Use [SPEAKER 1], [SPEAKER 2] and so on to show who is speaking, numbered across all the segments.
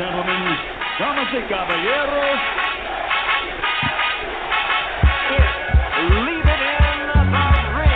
[SPEAKER 1] gentlemen, damas y caballeros, leave it in the ring.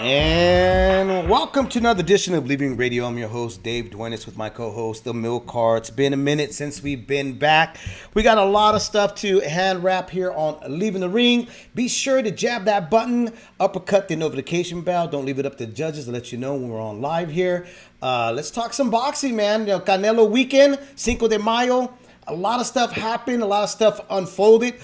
[SPEAKER 2] And welcome to another edition of Leaving Radio. I'm your host, Dave Duenas, with my co-host, the Milk Car. It's been a minute since we've been back. We got a lot of stuff to hand wrap here on Leaving the Ring. Be sure to jab that button, uppercut the notification bell. Don't leave it up to the judges to let you know when we're on live here. Let's talk some boxing, man. You know, Canelo weekend, Cinco de Mayo. A lot of stuff happened. A lot of stuff unfolded.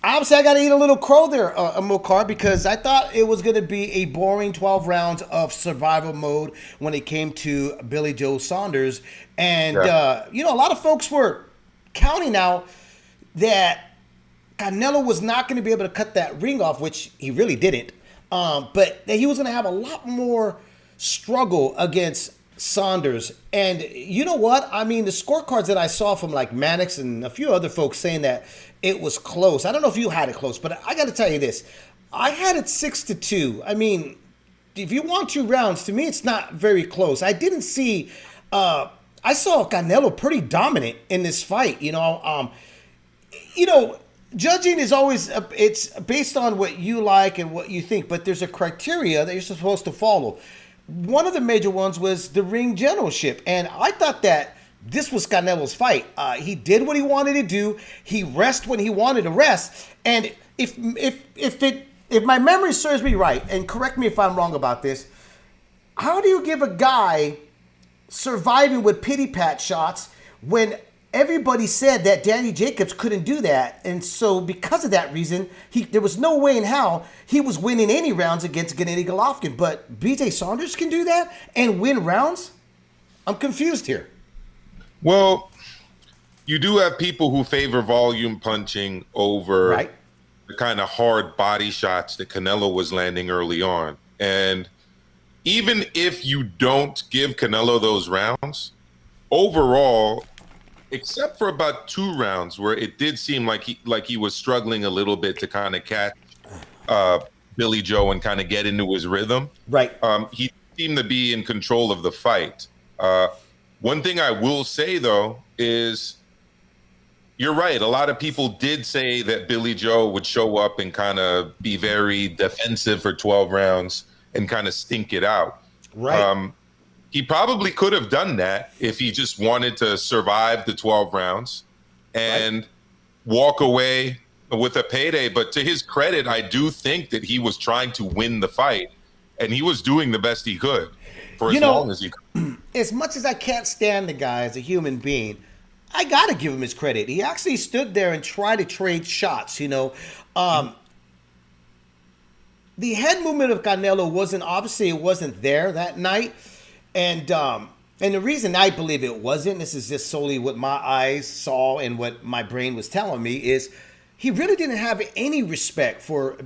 [SPEAKER 2] Obviously, I got to eat a little crow there, Mokar, because I thought it was going to be a boring 12 rounds of survival mode when it came to Billy Joe Saunders. And, you know, a lot of folks were counting out that Canelo was not going to be able to cut that ring off, which he really didn't. But that he was going to have a lot more struggle against Saunders. And you know what? I mean, the scorecards that I saw from like Mannix and a few other folks saying that it was close. I don't know if you had it close, but I got to tell you this. I had it 6-2. I mean, if you want 2 rounds, to me, it's not very close. I didn't see, I saw Canelo pretty dominant in this fight. You know, judging is always, it's based on what you like and what you think, but there's a criteria that you're supposed to follow. One of the major ones was the ring generalship. And I thought that this was Canelo's fight. He did what he wanted to do. He rested when he wanted to rest. And if my memory serves me right, and correct me if I'm wrong about this, how do you give a guy surviving with pity pat shots when everybody said that Danny Jacobs couldn't do that? And so because of that reason, there was no way in how he was winning any rounds against Gennady Golovkin. But BJ Saunders can do that and win rounds? I'm confused here.
[SPEAKER 3] Well, you do have people who favor volume punching over the kind of hard body shots that Canelo was landing early on. And even if you don't give Canelo those rounds, overall, except for about 2 rounds where it did seem like he was struggling a little bit to kind of catch Billy Joe and kind of get into his rhythm.
[SPEAKER 2] Right.
[SPEAKER 3] He seemed to be in control of the fight. One thing I will say, though, is you're right. A lot of people did say that Billy Joe would show up and kind of be very defensive for 12 rounds and kind of stink it out.
[SPEAKER 2] Right.
[SPEAKER 3] He probably could have done that if he just wanted to survive the 12 rounds and walk away with a payday. But to his credit, I do think that he was trying to win the fight, and he was doing the best he could for as long as he could.
[SPEAKER 2] As much as I can't stand the guy as a human being, I got to give him his credit. He actually stood there and tried to trade shots, you know. The head movement of Canelo wasn't there that night. And the reason I believe it wasn't, this is just solely what my eyes saw and what my brain was telling me, is he really didn't have any respect for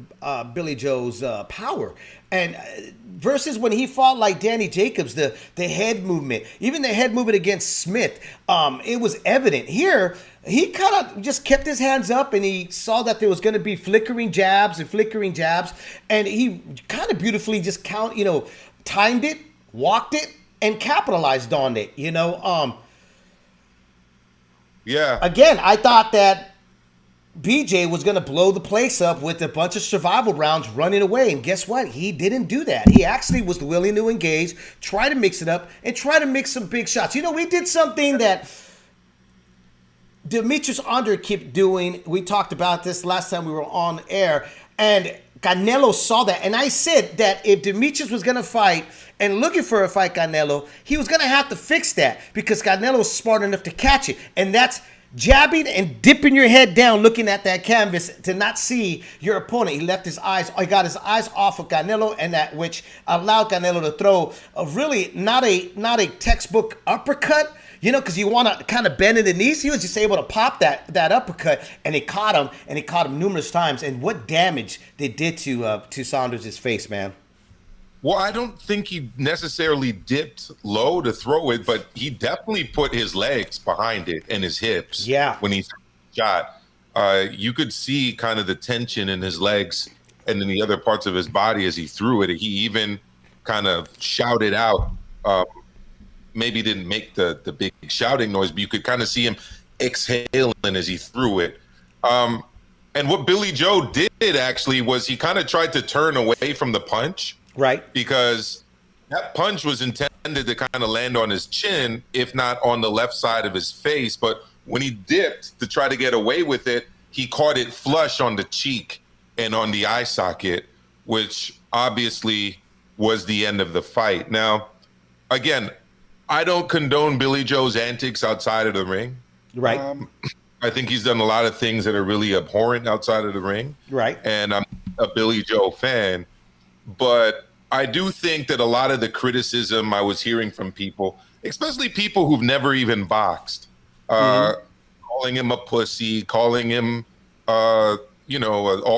[SPEAKER 2] Billy Joe's power. And versus when he fought like Danny Jacobs, the head movement, even the head movement against Smith, it was evident. Here, he kind of just kept his hands up, and he saw that there was going to be flickering jabs, and he kind of beautifully just timed it, walked it, and capitalized on it, you know. Again, I thought that BJ was going to blow the place up with a bunch of survival rounds running away. And guess what? He didn't do that. He actually was willing to engage, try to mix it up, and try to mix some big shots. You know, we did something that Demetrius Under kept doing. We talked about this last time we were on air. And Canelo saw that. And I said that if Demetrius was going to fight and looking for a fight Canelo, he was going to have to fix that because Canelo's smart enough to catch it. And that's jabbing and dipping your head down, looking at that canvas to not see your opponent. He got his eyes off of Canelo, and that which allowed Canelo to throw a really not a textbook uppercut, you know, because you want to kind of bend in the knees. He was just able to pop that uppercut, and he caught him numerous times. And what damage they did to Saunders' face, man.
[SPEAKER 3] Well, I don't think he necessarily dipped low to throw it, but he definitely put his legs behind it and his hips.
[SPEAKER 2] Yeah.
[SPEAKER 3] When he shot, you could see kind of the tension in his legs and in the other parts of his body as he threw it. He even kind of shouted out. Maybe didn't make the big shouting noise, but you could kind of see him exhaling as he threw it. And what Billy Joe did actually was he kind of tried to turn away from the punch.
[SPEAKER 2] Right.
[SPEAKER 3] Because that punch was intended to kind of land on his chin, if not on the left side of his face. But when he dipped to try to get away with it, he caught it flush on the cheek and on the eye socket, which obviously was the end of the fight. Now, again, I don't condone Billy Joe's antics outside of the ring.
[SPEAKER 2] Right.
[SPEAKER 3] I think he's done a lot of things that are really abhorrent outside of the ring.
[SPEAKER 2] Right.
[SPEAKER 3] And I'm a Billy Joe fan. But I do think that a lot of the criticism I was hearing from people, especially people who've never even boxed, calling him a pussy, calling him, all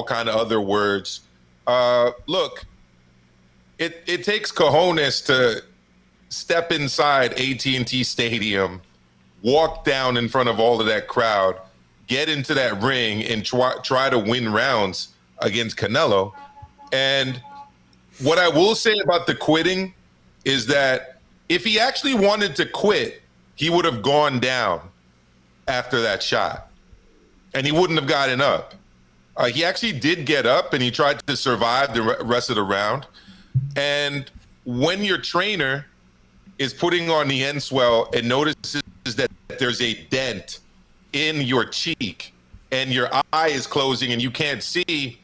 [SPEAKER 3] kind of other words. Look, it takes cojones to step inside AT&T Stadium, walk down in front of all of that crowd, get into that ring, and try to win rounds against Canelo. And what I will say about the quitting is that if he actually wanted to quit, he would have gone down after that shot, and he wouldn't have gotten up. He actually did get up, and he tried to survive the rest of the round. And when your trainer is putting on the end swell and notices that there's a dent in your cheek and your eye is closing and you can't see,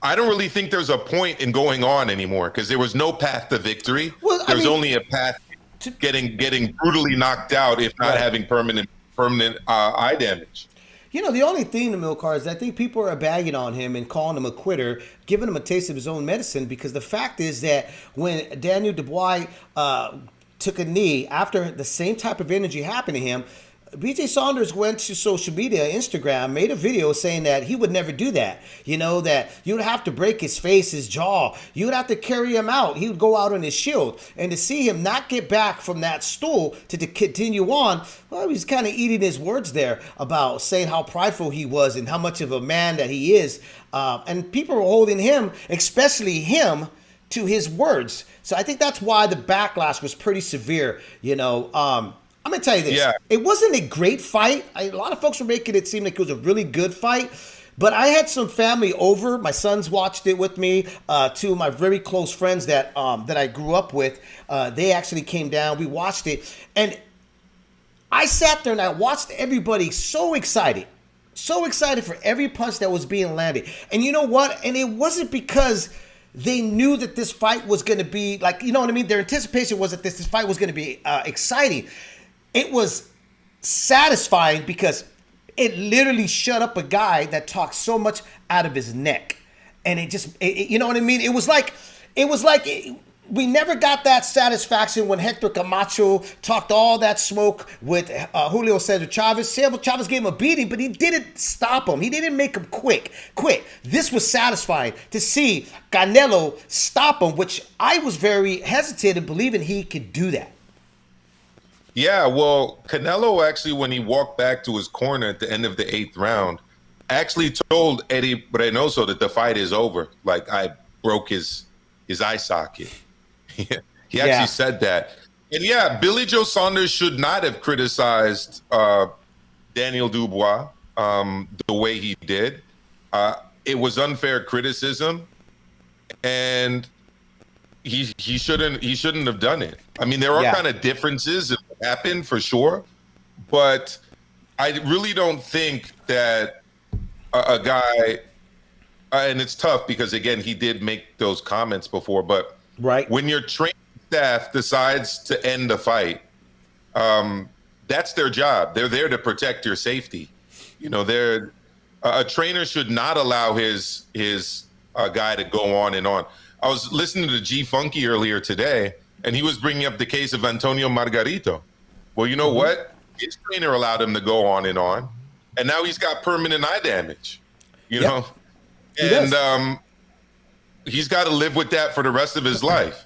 [SPEAKER 3] I don't really think there's a point in going on anymore, because there was no path to victory.
[SPEAKER 2] Well,
[SPEAKER 3] there's only a path to getting brutally knocked out, if not having permanent eye damage.
[SPEAKER 2] You know, the only thing, the milk car, is I think people are bagging on him and calling him a quitter, giving him a taste of his own medicine, because the fact is that when Daniel Dubois took a knee after the same type of energy happened to him, BJ Saunders went to social media, Instagram, made a video saying that he would never do that. You know, that you would have to break his face, his jaw. You would have to carry him out. He would go out on his shield. And to see him not get back from that stool to continue on, well, he's kind of eating his words there about saying how prideful he was and how much of a man that he is. And people were holding him, especially him, to his words. So I think that's why the backlash was pretty severe, you know. I'm going to tell you this.
[SPEAKER 3] Yeah.
[SPEAKER 2] It wasn't a great fight. A lot of folks were making it seem like it was a really good fight. But I had some family over. My sons watched it with me. Two of my very close friends that I grew up with, they actually came down. We watched it. And I sat there and I watched everybody so excited. So excited for every punch that was being landed. And you know what? And it wasn't because they knew that this fight was going to be, like, you know what I mean? Their anticipation was that this fight was going to be exciting. It was satisfying because it literally shut up a guy that talked so much out of his neck. And you know what I mean? It was like we never got that satisfaction when Hector Camacho talked all that smoke with Julio Cesar Chavez. Chavez gave him a beating, but he didn't stop him. He didn't make him quit. This was satisfying to see Canelo stop him, which I was very hesitant in believing he could do that.
[SPEAKER 3] Yeah, well, Canelo actually, when he walked back to his corner at the end of the 8th round, actually told Eddie Reynoso that the fight is over. Like, I broke his eye socket. He actually said that. And yeah, Billy Joe Saunders should not have criticized Daniel Dubois the way he did. It was unfair criticism, and he shouldn't have done it. I mean, there are kind of differences that happen for sure, but I really don't think that a guy, and it's tough because, again, he did make those comments before, but when your training staff decides to end the fight, that's their job. They're there to protect your safety. You know, a trainer should not allow his guy to go on and on. I was listening to G Funky earlier today, and he was bringing up the case of Antonio Margarito. Well, you know what? His trainer allowed him to go on, and now he's got permanent eye damage. You know, and he's got to live with that for the rest of his life.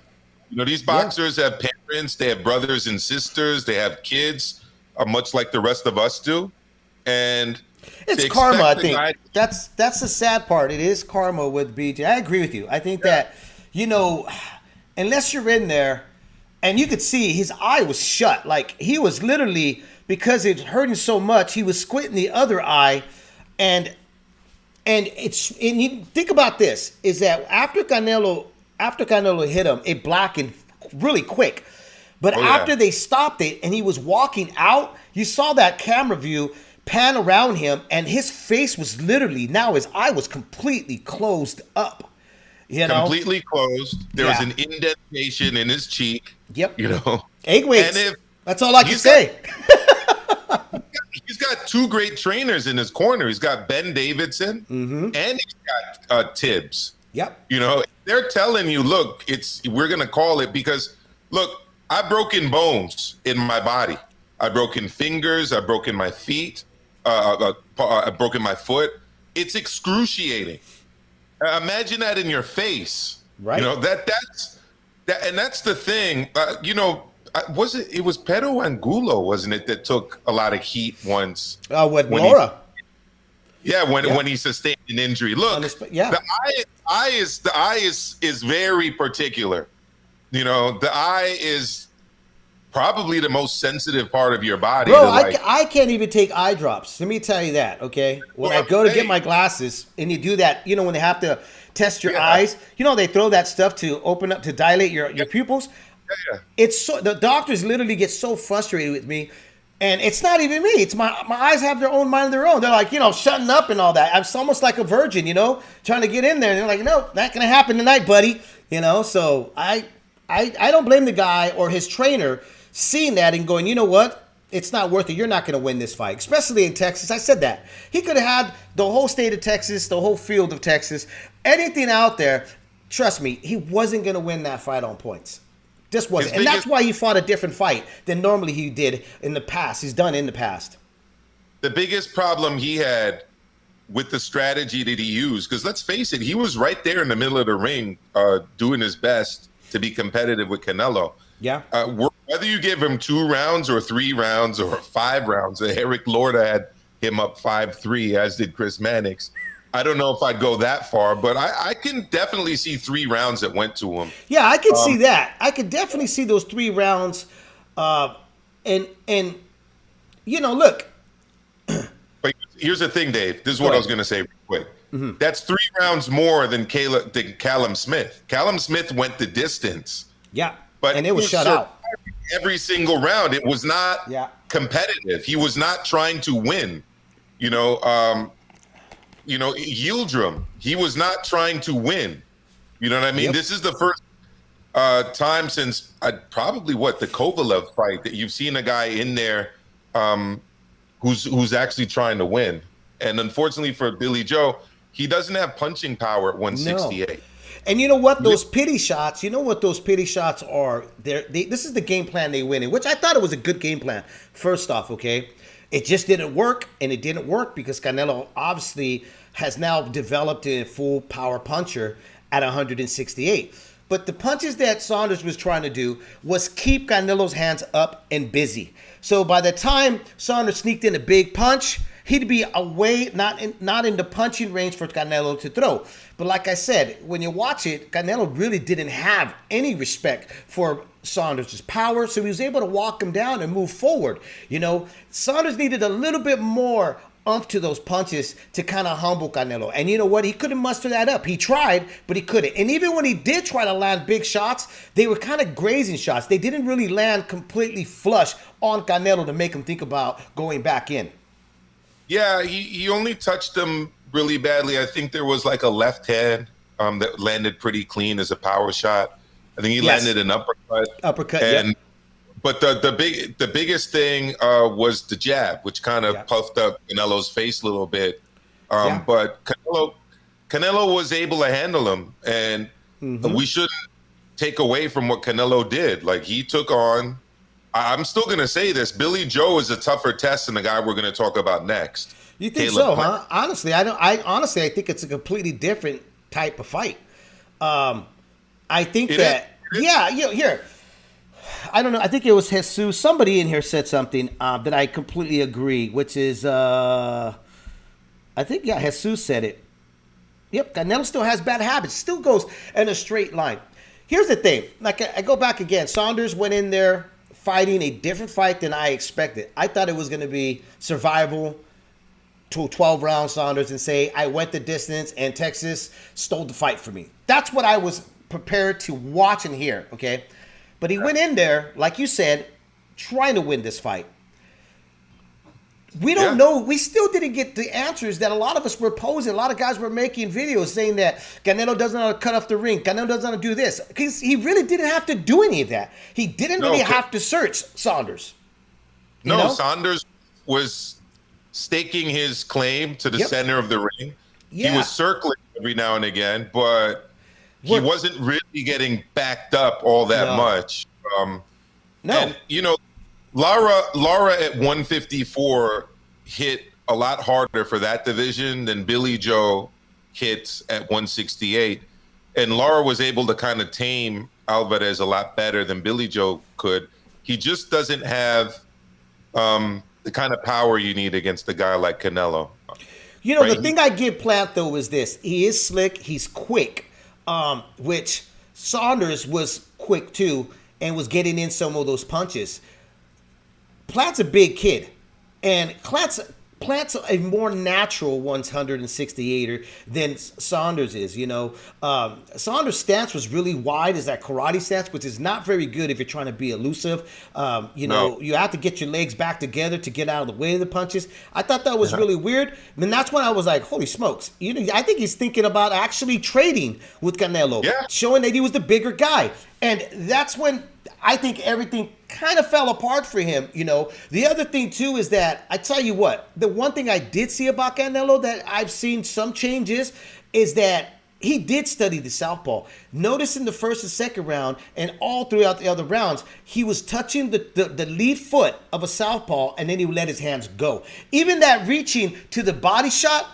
[SPEAKER 3] You know, these boxers have parents, they have brothers and sisters, they have kids, much like the rest of us do. And
[SPEAKER 2] it's karma, I think. That's the sad part. It is karma with BJ. I agree with you. I think that, you know, unless you're in there, and you could see his eye was shut. Like, he was literally, because it's hurting so much, he was squinting the other eye. And you think about this, is that after Canelo hit him, it blackened really quick. But after they stopped it and he was walking out, you saw that camera view pan around him, and his face was literally, now his eye was completely closed up. You know?
[SPEAKER 3] Completely closed. There was an indentation in his cheek.
[SPEAKER 2] Yep.
[SPEAKER 3] You know,
[SPEAKER 2] egg weights. That's all I can say.
[SPEAKER 3] He's got two great trainers in his corner. He's got Ben Davidson and he's got Tibbs.
[SPEAKER 2] Yep.
[SPEAKER 3] You know, they're telling you, look, we're gonna call it because, look, I've broken bones in my body. I've broken fingers. I've broken my feet. I've broken my foot. It's excruciating. Imagine that in your face.
[SPEAKER 2] Right.
[SPEAKER 3] You know, that's the thing. You know, it was Pedro Angulo, wasn't it, that took a lot of heat once?
[SPEAKER 2] With Laura.
[SPEAKER 3] When he sustained an injury. Look, the eye is very particular. You know, the eye is probably the most sensitive part of your body.
[SPEAKER 2] Bro, I can't even take eye drops. Let me tell you that, okay? When I go to get my glasses and you do that, you know, when they have to test your eyes, you know, they throw that stuff to open up, to dilate your pupils. It's so, the doctors literally get so frustrated with me, and it's not even me. It's my eyes have their own mind of their own. They're like, you know, shutting up and all that. I'm almost like a virgin, you know, trying to get in there. And they're like, no, not gonna happen tonight, buddy. You know, so I don't blame the guy or his trainer seeing that and going, you know what? It's not worth it. You're not going to win this fight, especially in Texas. I said that. He could have had the whole state of Texas, the whole field of Texas, anything out there. Trust me, he wasn't going to win that fight on points. Just wasn't. And that's why he fought a different fight than normally he did in the past. He's done in the past.
[SPEAKER 3] The biggest problem he had with the strategy that he used, because let's face it, he was right there in the middle of the ring doing his best to be competitive with Canelo.
[SPEAKER 2] Yeah.
[SPEAKER 3] Whether you give him 2 rounds or 3 rounds or 5 rounds, Eric Lorda had him up 5-3, as did Chris Mannix. I don't know if I'd go that far, but I can definitely see 3 rounds that went to him.
[SPEAKER 2] Yeah, I could see that. I could definitely see those 3 rounds. And you know, look.
[SPEAKER 3] But here's the thing, Dave. This is what I was going to say real quick. Mm-hmm. That's 3 rounds more than Callum Smith. Callum Smith went the distance.
[SPEAKER 2] Yeah.
[SPEAKER 3] But
[SPEAKER 2] and it was shut out.
[SPEAKER 3] Every single round, it was not competitive. He was not trying to win. Yildirim, he was not trying to win. You know what I mean? Yep. This is the first time since probably the Kovalev fight that you've seen a guy in there who's actually trying to win. And unfortunately for Billy Joe, he doesn't have punching power at 168. No.
[SPEAKER 2] And you know what? Those pity shots, are? This is the game plan they win in, which I thought it was a good game plan. First off, okay? It just didn't work, and it didn't work because Canelo obviously has now developed a full power puncher at 168. But the punches that Suanders was trying to do was keep Canelo's hands up and busy. So by the time Suanders sneaked in a big punch, he'd be away, not in the punching range for Canelo to throw. But like I said, when you watch it, Canelo really didn't have any respect for Saunders' power, so he was able to walk him down and move forward. You know, Saunders needed a little bit more oomph to those punches to kind of humble Canelo. And you know what? He couldn't muster that up. He tried, but he couldn't. And even when he did try to land big shots, they were kind of grazing shots. They didn't really land completely flush on Canelo to make him think about going back in.
[SPEAKER 3] Yeah, he only touched him really badly. I think there was like a left hand that landed pretty clean as a power shot. I think he landed an uppercut. But the biggest thing was the jab, which kind of puffed up Canelo's face a little bit. But Canelo was able to handle him, and we shouldn't take away from what Canelo did. Like, he took on. I'm still going to say this. Billy Joe is a tougher test than the guy we're going to talk about next.
[SPEAKER 2] You think so, huh? Honestly, I think it's a completely different type of fight. I think here. I don't know. I think it was Jesus. Somebody in here said something that I completely agree, which is, I think, Jesus said it. Yep, Canelo still has bad habits. Still goes in a straight line. Here's the thing. Like, I go back again. Suanders went in there fighting a different fight than I expected. I thought it was going to be survival to 12 round Suanders and say, I went the distance and Texas stole the fight for me. That's what I was prepared to watch and hear, okay? But he went in there, like you said, trying to win this fight. We don't know. We still didn't get the answers that a lot of us were posing. A lot of guys were making videos saying that Canelo doesn't know how to cut off the ring. Canelo doesn't know how to do this. Because he really didn't have to do any of that. He didn't really have to search Suanders.
[SPEAKER 3] No, Suanders was staking his claim to the center of the ring. He was circling every now and again, but he wasn't really getting backed up all that much. And, you know, Lara at 154 hit a lot harder for that division than Billy Joe hits at 168. And Lara was able to kind of tame Alvarez a lot better than Billy Joe could. He just doesn't have the kind of power you need against a guy like Canelo.
[SPEAKER 2] You know, the thing I give Plant, though, is this. He is slick. He's quick, which Suanders was quick, too, and was getting in some of those punches. Plant's a big kid, and Plant's a more natural 168er than Suanders is, you know. Suanders' stance was really wide, is that karate stance, which is not very good if you're trying to be elusive. You have to get your legs back together to get out of the way of the punches. I thought that was really weird. And that's when I was like, holy smokes. You know, I think he's thinking about actually trading with Canelo, showing that he was the bigger guy. And that's when I think everything kind of fell apart for him, you know. The other thing, too, is that, I tell you what, the one thing I did see about Canelo that I've seen some changes is that he did study the southpaw. Notice in the first and second round and all throughout the other rounds, he was touching the lead foot of a southpaw, and then he would let his hands go. Even that reaching to the body shot,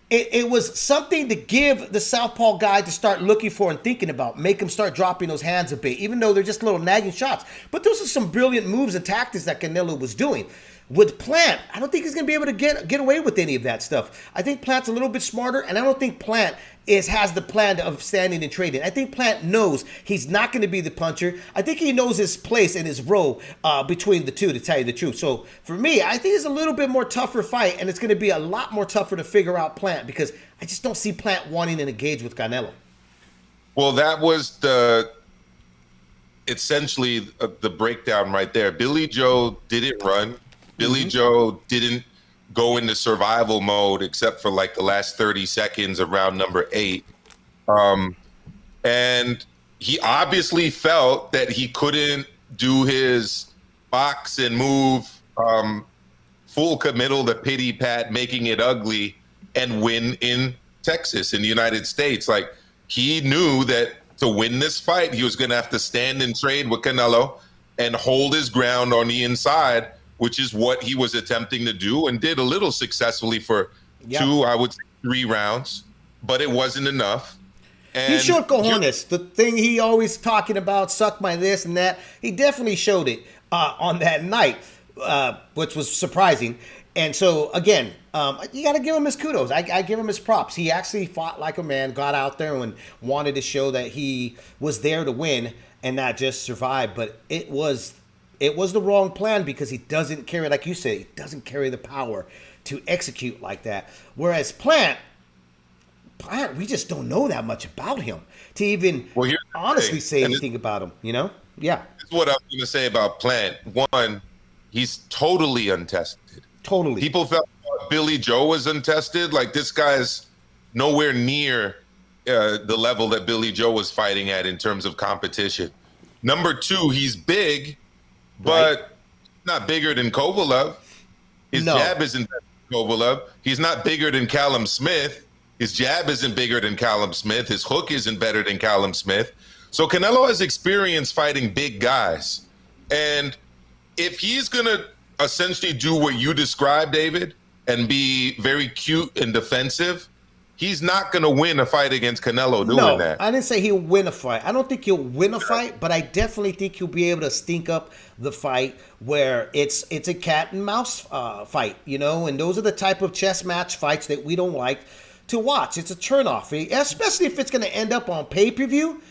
[SPEAKER 2] it was something to give the southpaw guy to start looking for and thinking about, make him start dropping those hands a bit, even though they're just little nagging shots. But those are some brilliant moves and tactics that Canelo was doing. With Plant, I don't think he's going to be able to get away with any of that stuff. I think Plant's a little bit smarter, and I don't think Plant has the plan of standing and trading. I think Plant knows he's not going to be the puncher. I think he knows his place and his role between the two, to tell you the truth. So for me, I think it's a little bit more tougher fight, and it's going to be a lot more tougher to figure out Plant, because I just don't see Plant wanting to engage with Canelo.
[SPEAKER 3] Well, that was essentially the breakdown right there. Billy Joe didn't run. Billy Joe didn't go into survival mode except for like the last 30 seconds of round number 8. And he obviously felt that he couldn't do his box and move full committal to pity pat, making it ugly, and win in Texas, in the United States. Like, he knew that to win this fight, he was going to have to stand and trade with Canelo and hold his ground on the inside, which is what he was attempting to do, and did a little successfully for 2, I would say 3 rounds, but it wasn't enough. And
[SPEAKER 2] he showed cojones. The thing he always talking about, suck my this and that, he definitely showed it on that night, which was surprising. And so, again, you got to give him his kudos. I give him his props. He actually fought like a man, got out there and wanted to show that he was there to win and not just survive. But it was the wrong plan, because he doesn't carry, like you say, he doesn't carry the power to execute like that. Whereas Plant, we just don't know that much about him to even honestly say anything about him, you know? Yeah.
[SPEAKER 3] That's what I was going to say about Plant. One, he's totally untested.
[SPEAKER 2] Totally.
[SPEAKER 3] People felt Billy Joe was untested. Like, this guy's nowhere near the level that Billy Joe was fighting at in terms of competition. Number 2, he's big, but not bigger than Kovalev. His jab isn't better than Kovalev. He's not bigger than Callum Smith. His jab isn't bigger than Callum Smith. His hook isn't better than Callum Smith. So Canelo has experience fighting big guys. And if he's going to essentially do what you described, David, and be very cute and defensive, he's not going to win a fight against Canelo doing
[SPEAKER 2] No,
[SPEAKER 3] that.
[SPEAKER 2] I didn't say he'll win a fight. I don't think he'll win a fight, but I definitely think he'll be able to stink up the fight where it's a cat and mouse fight, you know, and those are the type of chess match fights that we don't like to watch. It's a turnoff, especially if it's going to end up on pay-per-view.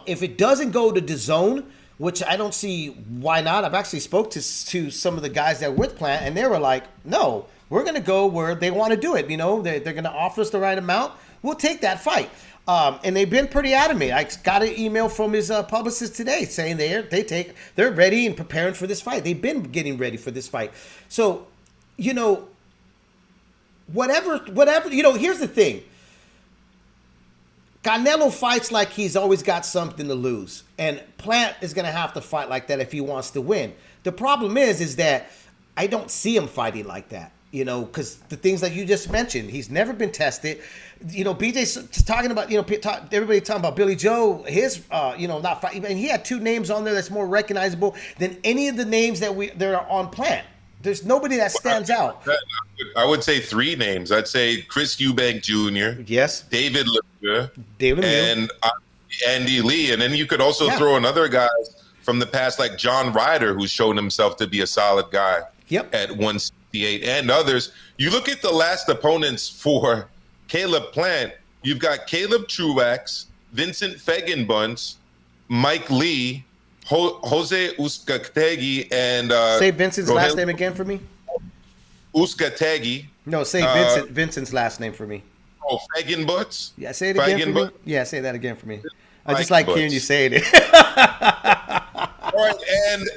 [SPEAKER 2] If it doesn't go to DAZN, which I don't see why not. I've actually spoke to some of the guys that were with Plant, and they were like, no, we're going to go where they want to do it. You know, they're going to offer us the right amount. We'll take that fight. And they've been pretty adamant. I got an email from his publicist today saying they're ready and preparing for this fight. They've been getting ready for this fight. So, you know, whatever, you know, here's the thing. Canelo fights like he's always got something to lose. And Plant is going to have to fight like that if he wants to win. The problem is that I don't see him fighting like that, you know, because the things that you just mentioned, he's never been tested. You know, BJ's talking about, you know, everybody talking about Billy Joe, his, you know, not fighting. And he had two names on there that's more recognizable than any of the names that are on Plant. There's nobody that stands out.
[SPEAKER 3] I would say three names. I'd say Chris Eubank Jr.
[SPEAKER 2] Yes.
[SPEAKER 3] David Lemieux.
[SPEAKER 2] Lemieux.
[SPEAKER 3] And Andy Lee. And then you could also throw in other guys from the past, like John Ryder, who's shown himself to be a solid guy at 168, and others. You look at the last opponents for Caleb Plant, you've got Caleb Truax, Vincent Feigenbunz, Mike Lee, Jose Uzcategui, and
[SPEAKER 2] say Vincent's last name again for me.
[SPEAKER 3] Uzcategui.
[SPEAKER 2] No, say Vincent's last name for me.
[SPEAKER 3] Oh, Feigenbutz.
[SPEAKER 2] Yeah, say it again for me. Yeah, say that again for me. I just like hearing you say it.
[SPEAKER 3] All right,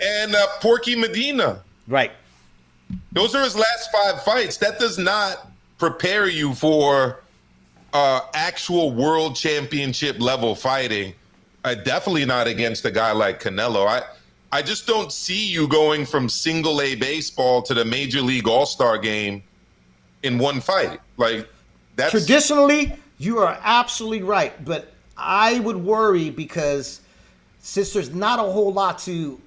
[SPEAKER 3] and Porky Medina.
[SPEAKER 2] Right.
[SPEAKER 3] Those are his last 5 fights. That does not prepare you for actual world championship level fighting. Definitely not against a guy like Canelo. I just don't see you going from single A baseball to the Major League All-Star game in one fight. Like, that's
[SPEAKER 2] traditionally, you are absolutely right, but I would worry because since there's not a whole lot to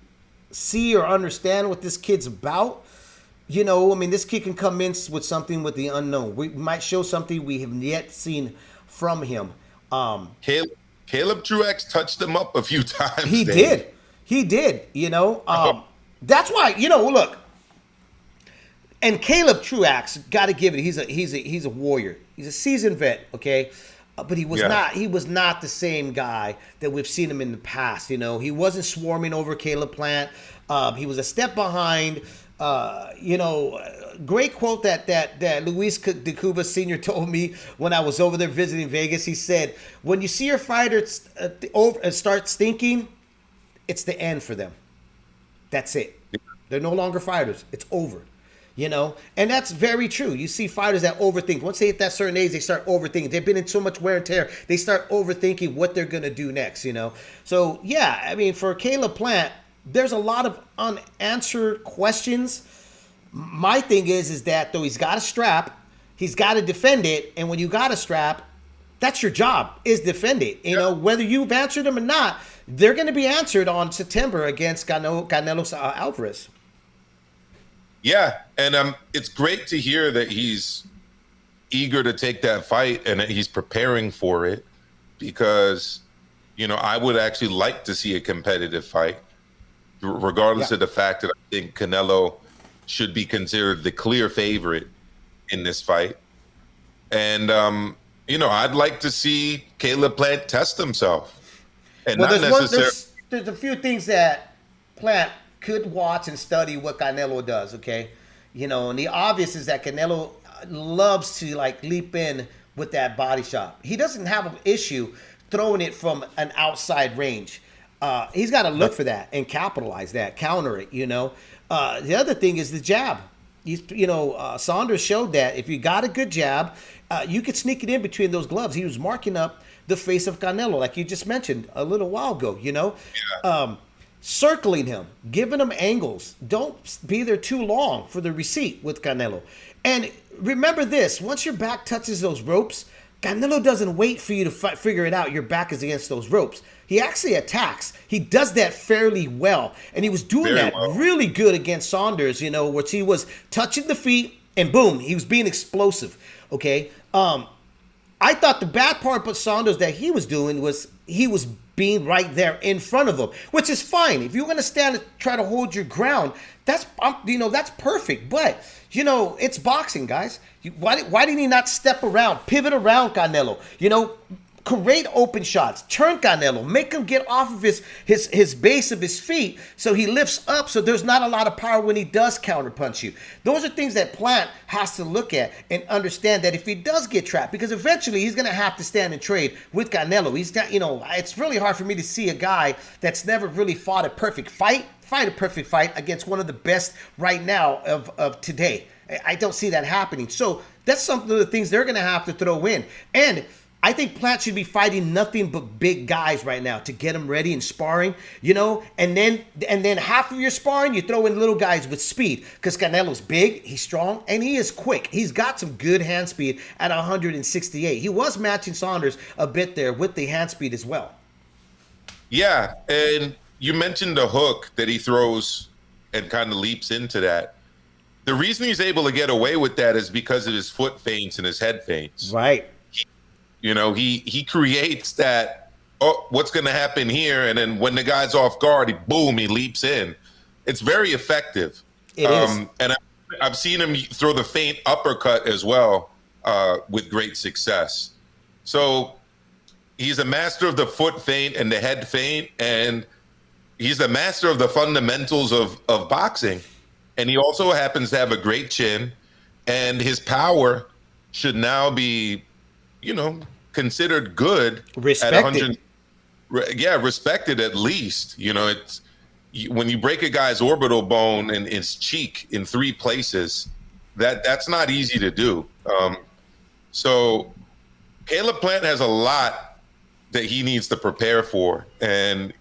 [SPEAKER 2] see or understand what this kid's about, you know, I mean, this kid can come in with something with the unknown. We might show something we have yet seen from him.
[SPEAKER 3] Caleb Truax touched him up a few times.
[SPEAKER 2] He did, you know. That's why, you know, look. And Caleb Truax, got to give it. He's a warrior. He's a seasoned vet, okay? But he was not the same guy that we've seen him in the past, you know. He wasn't swarming over Caleb Plant. He was a step behind. You know, great quote that Luis de Cuba Sr. told me when I was over there visiting Vegas. He said, when you see your fighter start stinking, it's the end for them. That's it. They're no longer fighters. It's over. You know, and that's very true. You see fighters that overthink. Once they hit that certain age, they start overthinking. They've been in so much wear and tear. They start overthinking what they're going to do next, you know. So, yeah, I mean, for Caleb Plant, there's a lot of unanswered questions. My thing is that, though, he's got a strap. He's got to defend it. And when you got a strap, that's your job, is defend it. You know, whether you've answered them or not, they're going to be answered on September against Canelo Alvarez.
[SPEAKER 3] Yeah, and it's great to hear that he's eager to take that fight and that he's preparing for it because, you know, I would actually like to see a competitive fight, regardless of the fact that I think Canelo should be considered the clear favorite in this fight. And, you know, I'd like to see Caleb Plant test himself. And
[SPEAKER 2] there's a few things that Plant could watch and study what Canelo does, okay? You know, and the obvious is that Canelo loves to, like, leap in with that body shot. He doesn't have an issue throwing it from an outside range. He's got to look for that and capitalize that, counter it, you know? The other thing is the jab. Suanders showed that if you got a good jab, you could sneak it in between those gloves. He was marking up the face of Canelo, like you just mentioned a little while ago, you know? Yeah. Circling him, giving him angles. Don't be there too long for the receipt with Canelo. And remember this, once your back touches those ropes, Canelo doesn't wait for you to figure it out. Your back is against those ropes. He actually attacks. He does that fairly well. And he was doing really good against Suanders, you know, which he was touching the feet and boom, he was being explosive. Okay. I thought the bad part about Saunders that he was doing was he was being right there in front of him, which is fine. If you're going to stand and try to hold your ground, that's that's perfect. But it's boxing, guys. Why didn't he not step around, pivot around Canelo? Create open shots, turn Canelo, make him get off of his base of his feet so he lifts up so there's not a lot of power when he does counterpunch you. Those are things that Plant has to look at and understand that if he does get trapped, because eventually he's going to have to stand and trade with Canelo. He's got, it's really hard for me to see a guy that's never really fought a perfect fight against one of the best right now of today. I don't see that happening. So that's some of the things they're going to have to throw in. And I think Plant should be fighting nothing but big guys right now to get him ready and sparring, and then half of your sparring, you throw in little guys with speed because Canelo's big, he's strong, and he is quick. He's got some good hand speed at 168. He was matching Saunders a bit there with the hand speed as well. Yeah,
[SPEAKER 3] and you mentioned the hook that he throws and kind of leaps into that. The reason he's able to get away with that is because of his foot feints and his head feints.
[SPEAKER 2] Right.
[SPEAKER 3] He creates that, what's going to happen here? And then when the guy's off guard, he leaps in. It's very effective.
[SPEAKER 2] It is.
[SPEAKER 3] And I've seen him throw the feint uppercut as well with great success. So he's a master of the foot feint and the head feint, and he's the master of the fundamentals of boxing. And he also happens to have a great chin, and his power should now be considered good.
[SPEAKER 2] Respected.
[SPEAKER 3] Respected at least. It's when you break a guy's orbital bone in his cheek in 3 places, that's not easy to do. So Caleb Plant has a lot that he needs to prepare for. And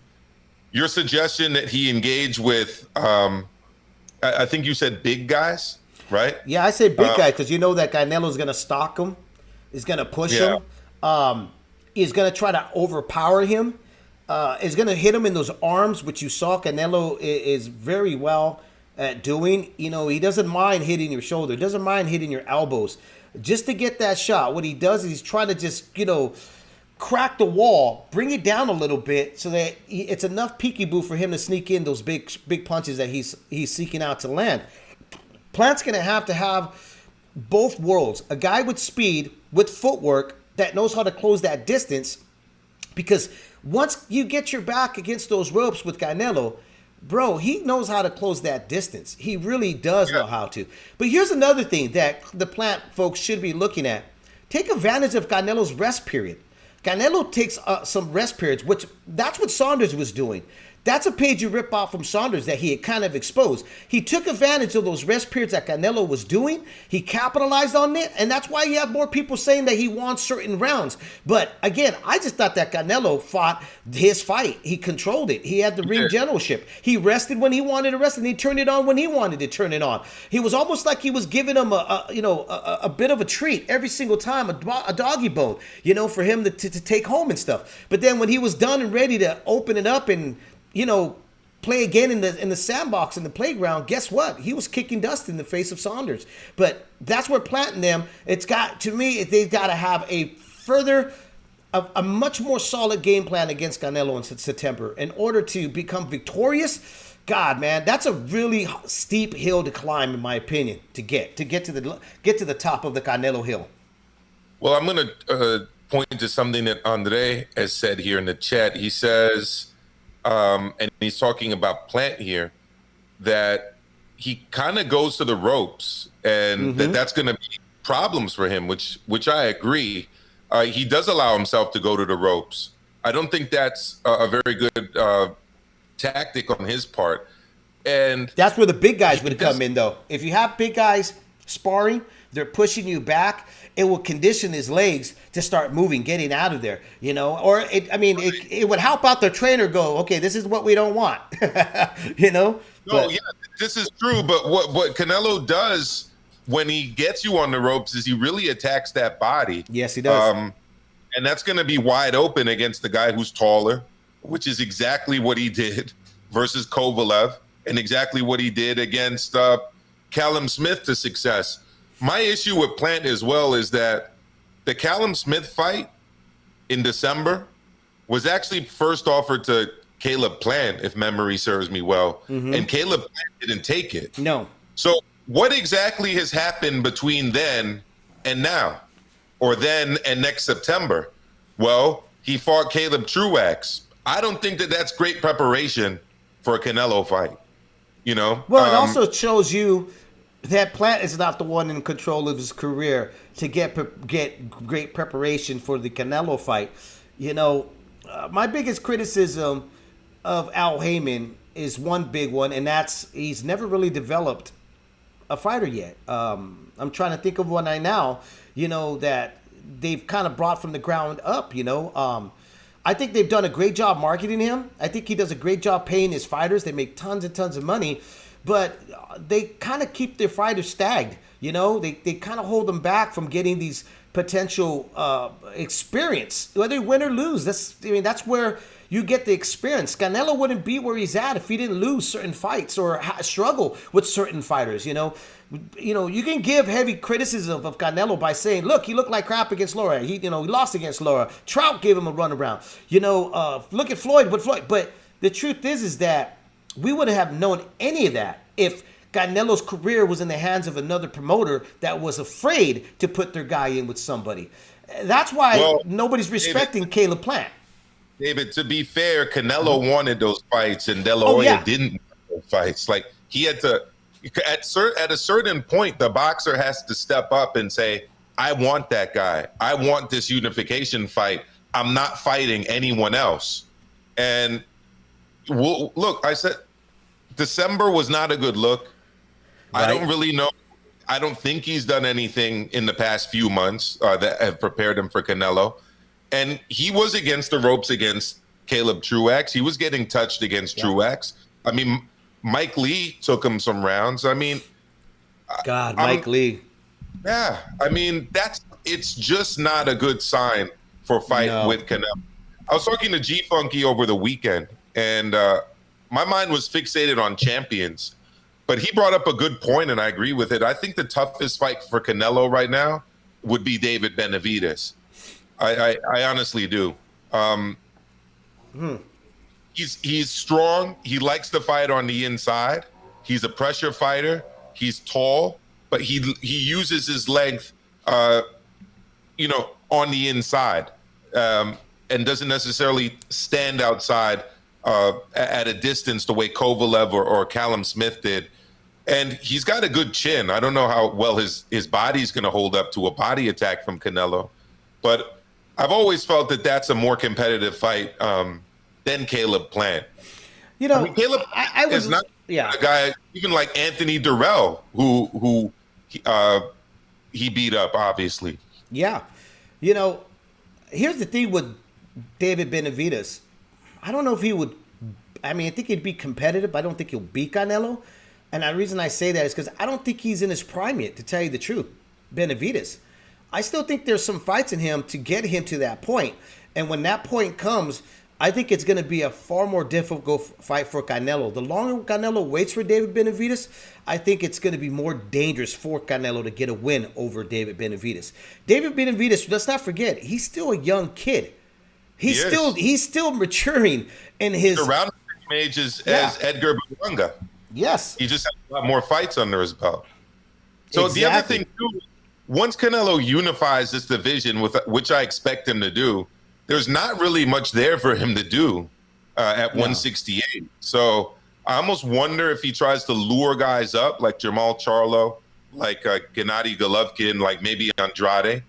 [SPEAKER 3] your suggestion that he engage with, I think you said big guys, right?
[SPEAKER 2] Yeah, I say big guy because that Canelo's going to stalk him. Is going to push him. Is going to try to overpower him. Is going to hit him in those arms, which you saw Canelo is very well at doing. He doesn't mind hitting your shoulder. Doesn't mind hitting your elbows. Just to get that shot. What he does is he's trying to just, crack the wall, bring it down a little bit so that it's enough peekaboo for him to sneak in those big punches that he's seeking out to land. Plant's going to have both worlds. A guy with speed, with footwork, that knows how to close that distance. Because once you get your back against those ropes with Canelo, bro, he knows how to close that distance. He really does know how to. But here's another thing that the Plant folks should be looking at. Take advantage of Canelo's rest period. Canelo takes some rest periods, which that's what Saunders was doing. That's a page you rip off from Saunders that he had kind of exposed. He took advantage of those rest periods that Canelo was doing. He capitalized on it, and that's why you have more people saying that he won certain rounds. But again, I just thought that Canelo fought his fight. He controlled it. He had the ring generalship. He rested when he wanted to rest, and he turned it on when he wanted to turn it on. He was almost like he was giving him a bit of a treat every single time, a doggy bone, for him to take home and stuff. But then when he was done and ready to open it up and play again in the sandbox in the playground, guess what? He was kicking dust in the face of Saunders. But that's where Plant and them, they've got to have a much more solid game plan against Canelo in September in order to become victorious. God, man, that's a really steep hill to climb, in my opinion, to get to the top of the Canelo hill.
[SPEAKER 3] Well, I'm going to point to something that Andre has said here in the chat. He says, and he's talking about Plant here, that he kind of goes to the ropes, and that's going to be problems for him, which I agree. He does allow himself to go to the ropes. I don't think that's a very good tactic on his part. And
[SPEAKER 2] that's where the big guys would come in, though. If you have big guys sparring, they're pushing you back, it will condition his legs to start moving, getting out of there, or it would help out the trainer go, okay, this is what we don't want, No,
[SPEAKER 3] yeah, this is true. But what Canelo does when he gets you on the ropes is he really attacks that body.
[SPEAKER 2] Yes, he does.
[SPEAKER 3] And that's going to be wide open against the guy who's taller, which is exactly what he did versus Kovalev and exactly what he did against Callum Smith to success. My issue with Plant as well is that the Callum Smith fight in December was actually first offered to Caleb Plant, if memory serves me well. And Caleb Plant didn't take it.
[SPEAKER 2] No.
[SPEAKER 3] So what exactly has happened between then and now, or then and next September? Well, he fought Caleb Truax. I don't think that that's great preparation for a Canelo fight. You know?
[SPEAKER 2] Well, it also shows you that Plant is not the one in control of his career to get great preparation for the Canelo fight. You know, my biggest criticism of Al Heyman is one big one, and that's he's never really developed a fighter yet. I'm trying to think of one right now, you know, that they've kind of brought from the ground up, you know. I think they've done a great job marketing him. I think he does a great job paying his fighters. They make tons and tons of money, but they kind of keep their fighters stagnant. You know, they kind of hold them back from getting these potential experience, whether you win or lose. That's where you get the experience. Canelo wouldn't be where he's at if he didn't lose certain fights or struggle with certain fighters. You know, you can give heavy criticism of Canelo by saying, look, he looked like crap against Lara. He lost against Lara. Trout gave him a runaround. Look at Floyd, but the truth is that we wouldn't have known any of that if Canelo's career was in the hands of another promoter that was afraid to put their guy in with somebody. That's why nobody's respecting Caleb Plant.
[SPEAKER 3] David, to be fair, Canelo wanted those fights, and De La Hoya didn't want those fights. Like, he had to, at a certain point, the boxer has to step up and say, I want that guy. I want this unification fight. I'm not fighting anyone else. And look, I said December was not a good look. Right. I don't really know. I don't think he's done anything in the past few months that have prepared him for Canelo. And he was against the ropes against Caleb Truax. He was getting touched against Truax. I mean, Mike Lee took him some rounds. I mean,
[SPEAKER 2] Mike Lee.
[SPEAKER 3] Yeah, I mean, it's just not a good sign for a fight with Canelo. I was talking to G Funky over the weekend, and my mind was fixated on champions. But he brought up a good point, and I agree with it. I think the toughest fight for Canelo right now would be David Benavidez. I honestly do. He's strong. He likes to fight on the inside. He's a pressure fighter. He's tall, but he uses his length, on the inside, and doesn't necessarily stand outside at a distance the way Kovalev or Callum Smith did. And he's got a good chin. I don't know how well his body's going to hold up to a body attack from Canelo, but I've always felt that that's a more competitive fight than Caleb Plant. Caleb is not a guy even like Anthony Durrell, who he beat up, obviously.
[SPEAKER 2] Yeah. Here's the thing with David Benavidez. I don't know if he would. I think he'd be competitive, but I don't think he'll beat Canelo. And the reason I say that is because I don't think he's in his prime yet, to tell you the truth. Benavidez. I still think there's some fights in him to get him to that point. And when that point comes, I think it's going to be a far more difficult fight for Canelo. The longer Canelo waits for David Benavidez, I think it's going to be more dangerous for Canelo to get a win over David Benavidez. David Benavidez, let's not forget, he's still a young kid. He's still maturing in his
[SPEAKER 3] around the same age as Edgar Berlanga.
[SPEAKER 2] Yes.
[SPEAKER 3] He just has a lot more fights under his belt. So the other thing too, once Canelo unifies this division, which I expect him to do, there's not really much there for him to do at 168. So I almost wonder if he tries to lure guys up like Jamal Charlo, like Gennady Golovkin, like maybe Andrade,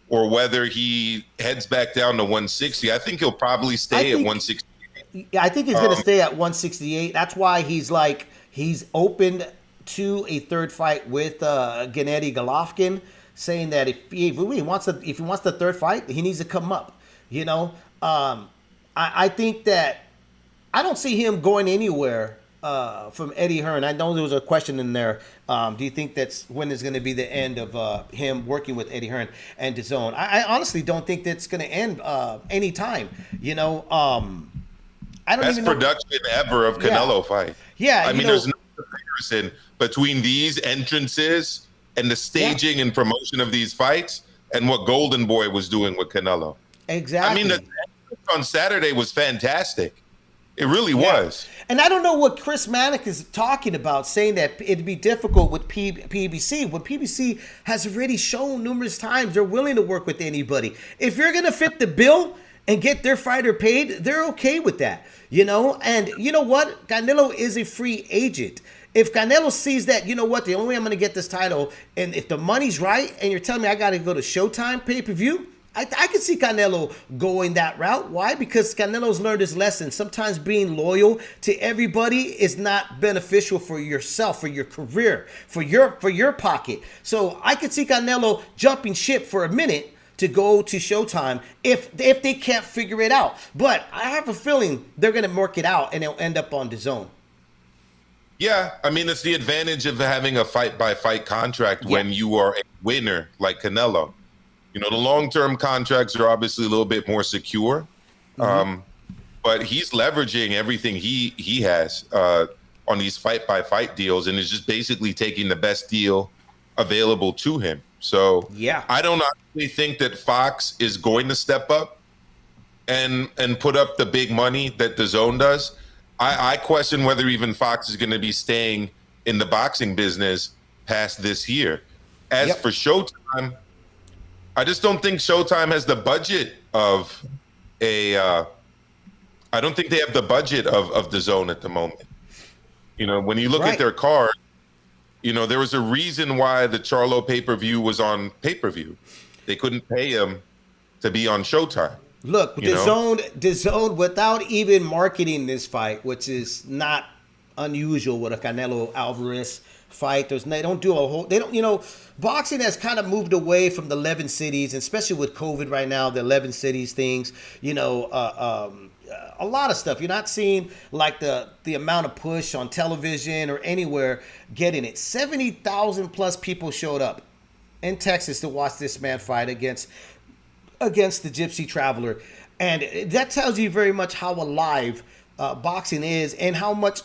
[SPEAKER 3] or whether he heads back down to 160. I think he'll probably stay at 168.
[SPEAKER 2] Yeah, I think he's going to stay at 168. That's why he's opened to a third fight with Gennady Golovkin, saying that if he wants the third fight, he needs to come up. I think that I don't see him going anywhere from Eddie Hearn. I know there was a question in there. Do you think when is going to be the end of him working with Eddie Hearn and DAZN? I honestly don't think that's going to end anytime. I don't
[SPEAKER 3] Best
[SPEAKER 2] even know.
[SPEAKER 3] production ever of Canelo fight.
[SPEAKER 2] Yeah,
[SPEAKER 3] I mean, there's no comparison between these entrances and the staging and promotion of these fights. and what Golden Boy was doing with Canelo.
[SPEAKER 2] Exactly.
[SPEAKER 3] I mean, the on Saturday was fantastic. It really was.
[SPEAKER 2] And I don't know what Chris Mannix is talking about, saying that it'd be difficult with PBC. When PBC has already shown numerous times they're willing to work with anybody. If you're going to fit the bill and get their fighter paid, they're okay with that. And you know what? Canelo is a free agent. If Canelo sees that, you know what, the only way I'm going to get this title, and if the money's right, and you're telling me I got to go to Showtime pay-per-view, I can see Canelo going that route. Why? Because Canelo's learned his lesson. Sometimes being loyal to everybody is not beneficial for yourself, for your career, for your pocket. So I could see Canelo jumping ship for a minute to go to Showtime if they can't figure it out. But I have a feeling they're going to work it out and it'll end up on DAZN.
[SPEAKER 3] Yeah, I mean, it's the advantage of having a fight-by-fight contract when you are a winner like Canelo. The long-term contracts are obviously a little bit more secure, but he's leveraging everything he has on these fight-by-fight deals and is just basically taking the best deal available to him. So I don't actually think that Fox is going to step up and put up the big money that DAZN does. I question whether even Fox is going to be staying in the boxing business past this year. As for Showtime, I just don't think Showtime has the budget of I don't think they have the budget of DAZN at the moment. When you look at their card, there was a reason why the Charlo pay-per-view was on pay-per-view. They couldn't pay him to be on Showtime.
[SPEAKER 2] Look, DAZN, without even marketing this fight, which is not unusual with a Canelo Alvarez fight. They don't do a whole. They don't. Boxing has kind of moved away from the 11 cities, especially with COVID right now. The 11 cities things. A lot of stuff. You're not seeing like the amount of push on television or anywhere getting it. 70,000 plus people showed up in Texas to watch this man fight against the Gypsy Traveler, and that tells you very much how alive boxing is and how much.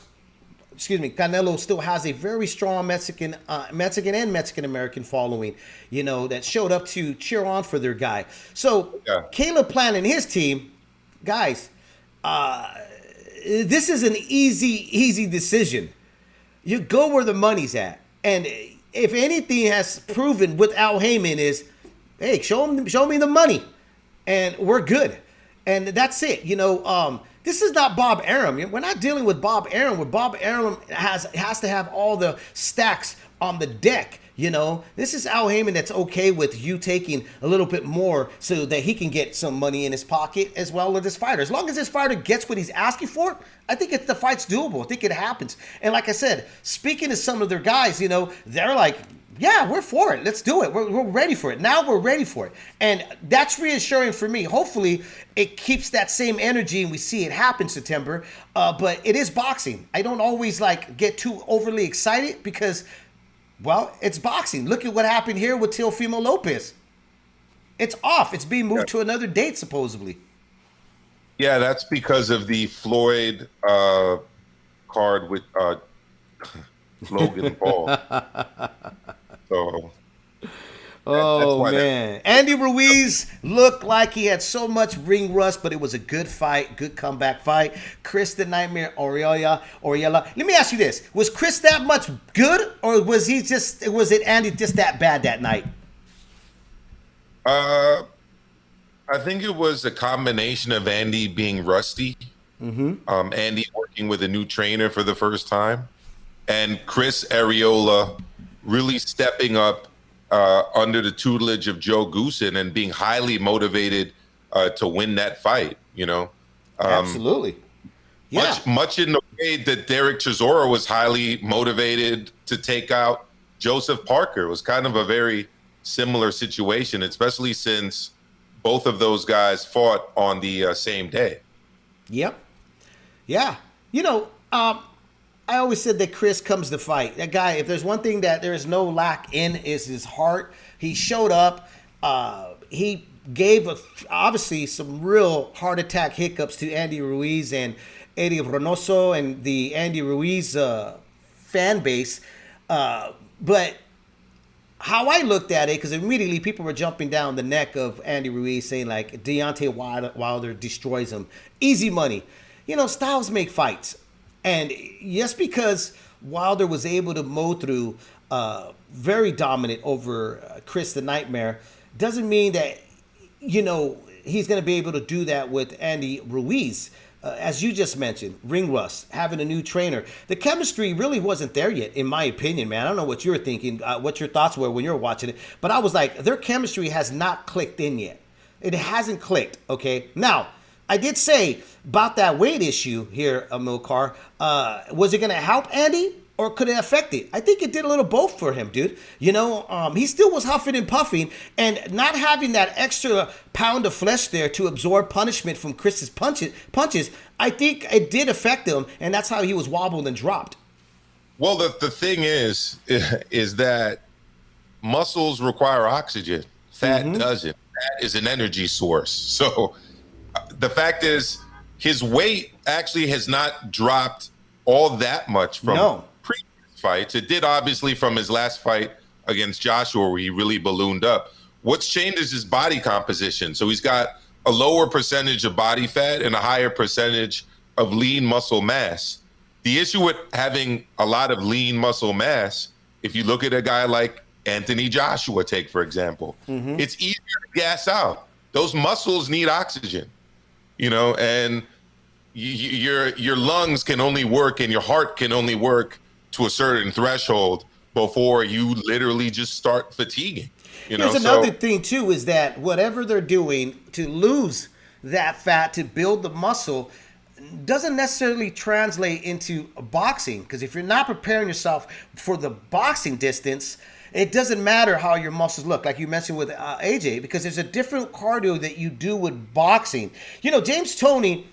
[SPEAKER 2] Canelo still has a very strong Mexican and Mexican American following, that showed up to cheer on for their guy. So Caleb Plant and his team, guys, this is an easy decision. You go where the money's at, and if anything has proven with Al Heyman is, hey, show me the money, and we're good, and that's it. This is not Bob Arum. We're not dealing with Bob Arum, where Bob Arum has to have all the stacks on the deck. This is Al Heyman that's okay with you taking a little bit more so that he can get some money in his pocket as well with his fighter. As long as this fighter gets what he's asking for, I think the fight's doable. I think it happens. And like I said, speaking to some of their guys, they're like, yeah, we're for it. Let's do it. We're ready for it. Now we're ready for it. And that's reassuring for me. Hopefully it keeps that same energy and we see it happen September. But it is boxing. I don't always get too overly excited because, well, it's boxing. Look at what happened here with Teofimo Lopez. It's off. It's being moved to another date, supposedly.
[SPEAKER 3] Yeah, that's because of the Floyd card with Logan Paul. So,
[SPEAKER 2] man. Andy Ruiz looked like he had so much ring rust, but it was a good fight, good comeback fight. Chris the Nightmare Oriella. Let me ask you this. Was Chris that much good, or was it Andy just that bad that night?
[SPEAKER 3] I think it was a combination of Andy being rusty, Andy working with a new trainer for the first time, and Chris Arreola really stepping up under the tutelage of Joe Goosen and being highly motivated to win that fight,
[SPEAKER 2] Absolutely. Yeah.
[SPEAKER 3] Much in the way that Derek Chisora was highly motivated to take out Joseph Parker. It was kind of a very similar situation, especially since both of those guys fought on the same day.
[SPEAKER 2] Yep. Yeah. I always said that Chris comes to fight. That guy, if there's one thing that there is no lack in, is his heart. He showed up. He gave obviously some real heart attack hiccups to Andy Ruiz and Eddie Reynoso and the Andy Ruiz fan base. But how I looked at it, because immediately people were jumping down the neck of Andy Ruiz saying like Deontay Wilder destroys him. Easy money. You know, styles make fights. And just because Wilder was able to mow through very dominant over Chris the Nightmare doesn't mean that, you know, he's going to be able to do that with Andy Ruiz. As you just mentioned, ring rust, having a new trainer. The chemistry really wasn't there yet, in my opinion, man. I don't know what you were thinking, what your thoughts were when you were watching it, but I was like, their chemistry has not clicked in yet. It hasn't clicked, okay? Now, I did say about that weight issue here, Milcar. Was it going to help Andy? Or could it affect it? I think it did a little both for him, dude. You know, he still was huffing and puffing, and not having that extra pound of flesh there to absorb punishment from Chris's punches, I think it did affect him, and that's how he was wobbled and dropped.
[SPEAKER 3] Well, the thing is that muscles require oxygen. Fat doesn't. Fat is an energy source. So the fact is, his weight actually has not dropped all that much from previous fights. It did, obviously, from his last fight against Joshua, where he really ballooned up. What's changed is his body composition. So he's got a lower percentage of body fat and a higher percentage of lean muscle mass. The issue with having a lot of lean muscle mass, if you look at a guy like Anthony Joshua, take for example, it's easier to gas out. Those muscles need oxygen, you know, and your lungs can only work and your heart can only work to a certain threshold before you literally just start fatiguing. You know,
[SPEAKER 2] there's another thing too, is that whatever they're doing to lose that fat to build the muscle doesn't necessarily translate into boxing, because if you're not preparing yourself for the boxing distance, it doesn't matter how your muscles look, like you mentioned with AJ, because there's a different cardio that you do with boxing. You know, James Toney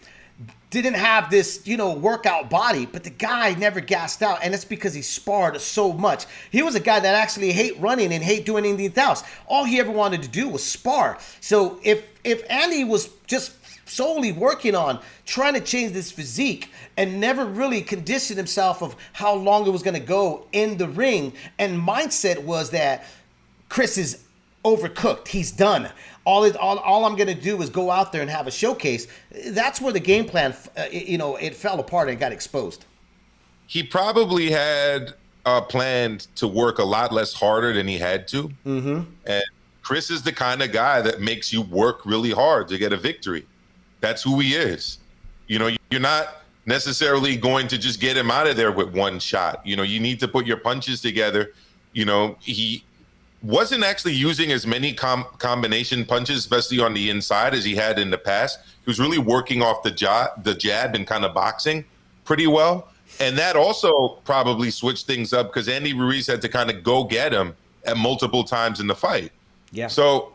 [SPEAKER 2] didn't have this, you know, workout body, but the guy never gassed out, and it's because he sparred so much. He was a guy that actually hate running and hate doing anything else. All he ever wanted to do was spar. So if Andy was just solely working on trying to change this physique and never really conditioned himself of how long it was going to go in the ring, and mindset was that Chris is overcooked, he's done. All I'm going to do is go out there and have a showcase. That's where the game plan, it fell apart and got exposed.
[SPEAKER 3] He probably had planned to work a lot less harder than he had to. And Chris is the kind of guy that makes you work really hard to get a victory. That's who he is. You know, you're not necessarily going to just get him out of there with one shot. You know, you need to put your punches together. You know, he wasn't actually using as many combination punches, especially on the inside, as he had in the past. He was really working off the jab and kind of boxing pretty well. And that also probably switched things up, because Andy Ruiz had to kind of go get him at multiple times in the fight.
[SPEAKER 2] Yeah.
[SPEAKER 3] So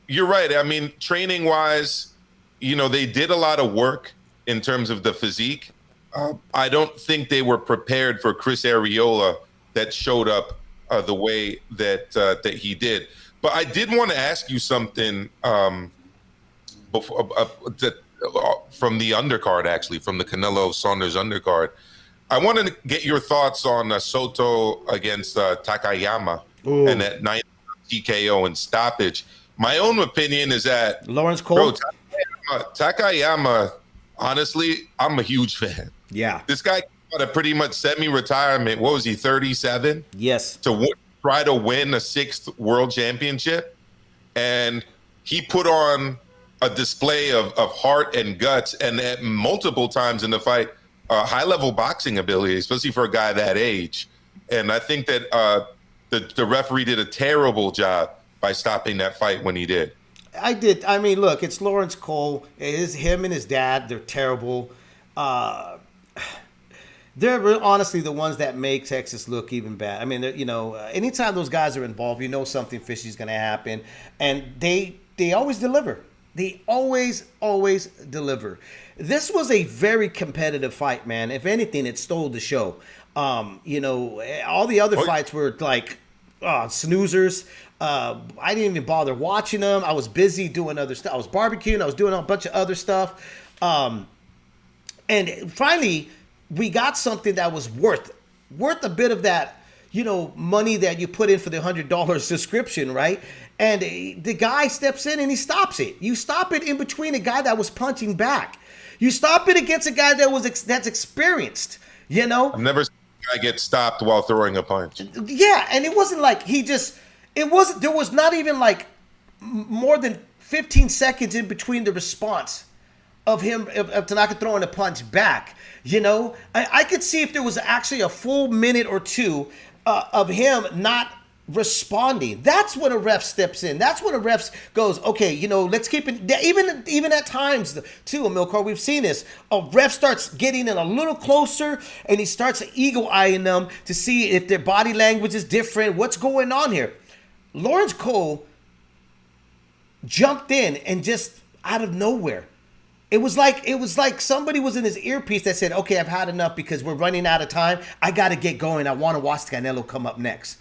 [SPEAKER 3] you're right. I mean, training wise, you know, they did a lot of work in terms of the physique. I don't think they were prepared for Chris Arreola that showed up the way that he did. But I did want to ask you something before, from the undercard, actually, from the Canelo Saunders undercard. I wanted to get your thoughts on Soto against Takayama and that 9 TKO and stoppage. My own opinion is that
[SPEAKER 2] Lawrence Cole.
[SPEAKER 3] Takayama, honestly, I'm a huge fan.
[SPEAKER 2] Yeah.
[SPEAKER 3] This guy got a pretty much semi-retirement. What was he, 37?
[SPEAKER 2] Yes.
[SPEAKER 3] To try to win a 6th world championship. And he put on a display of heart and guts, and at multiple times in the fight, high-level boxing ability, especially for a guy that age. And I think that the referee did a terrible job by stopping that fight when he did.
[SPEAKER 2] I did. I mean, look, it's Lawrence Cole. It is him and his dad. They're terrible. They're honestly the ones that make Texas look even bad. I mean, anytime those guys are involved, you know something fishy is going to happen. And they always deliver. They always deliver. This was a very competitive fight, man. If anything, it stole the show. All the other fights were like snoozers. I didn't even bother watching them. I was busy doing other stuff. I was barbecuing. I was doing a bunch of other stuff. And finally, we got something that was worth a bit of that, money that you put in for the $100 subscription, right? And the guy steps in and he stops it. You stop it in between a guy that was punching back. You stop it against a guy that's experienced.
[SPEAKER 3] I've never seen a guy get stopped while throwing a punch.
[SPEAKER 2] Yeah, and it wasn't like there was not even like more than 15 seconds in between the response of Tanaka throwing a punch back. I could see if there was actually a full minute or two of him not responding. That's when a ref steps in. That's when a ref goes, okay, let's keep it. Even at times too, Amilcar, we've seen this. A ref starts getting in a little closer and he starts eagle-eyeing them to see if their body language is different. What's going on here? Lawrence Cole jumped in and just out of nowhere. It was like somebody was in his earpiece that said, okay, I've had enough because we're running out of time. I got to get going. I want to watch Canelo come up next.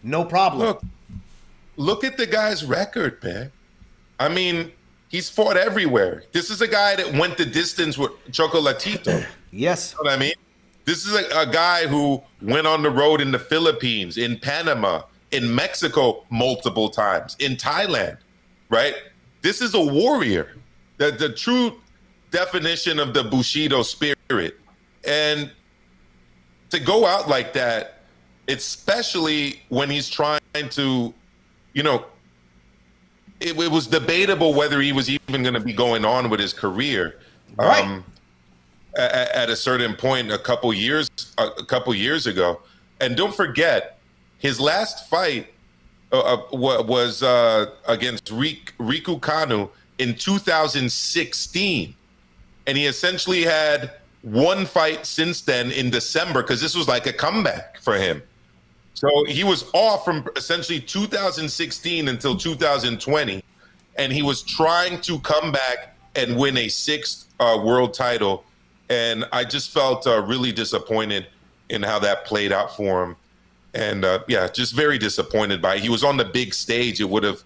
[SPEAKER 2] No problem.
[SPEAKER 3] Look at the guy's record, man. I mean, he's fought everywhere. This is a guy that went the distance with Chocolatito.
[SPEAKER 2] Yes.
[SPEAKER 3] You know what I mean? This is a guy who went on the road in the Philippines, in Panama, in Mexico multiple times, in Thailand, right? This is a warrior. The true definition of the Bushido spirit. And to go out like that, especially when he's trying to, it was debatable whether he was even going to be going on with his career.
[SPEAKER 2] Right.
[SPEAKER 3] At a certain point a couple years ago. And don't forget, his last fight was against Riku Kanu in 2016. And he essentially had one fight since then in December, because this was like a comeback for him. So he was off from essentially 2016 until 2020. And he was trying to come back and win a sixth world title. And I just felt really disappointed in how that played out for him. And just very disappointed by it. He was on the big stage. It would have,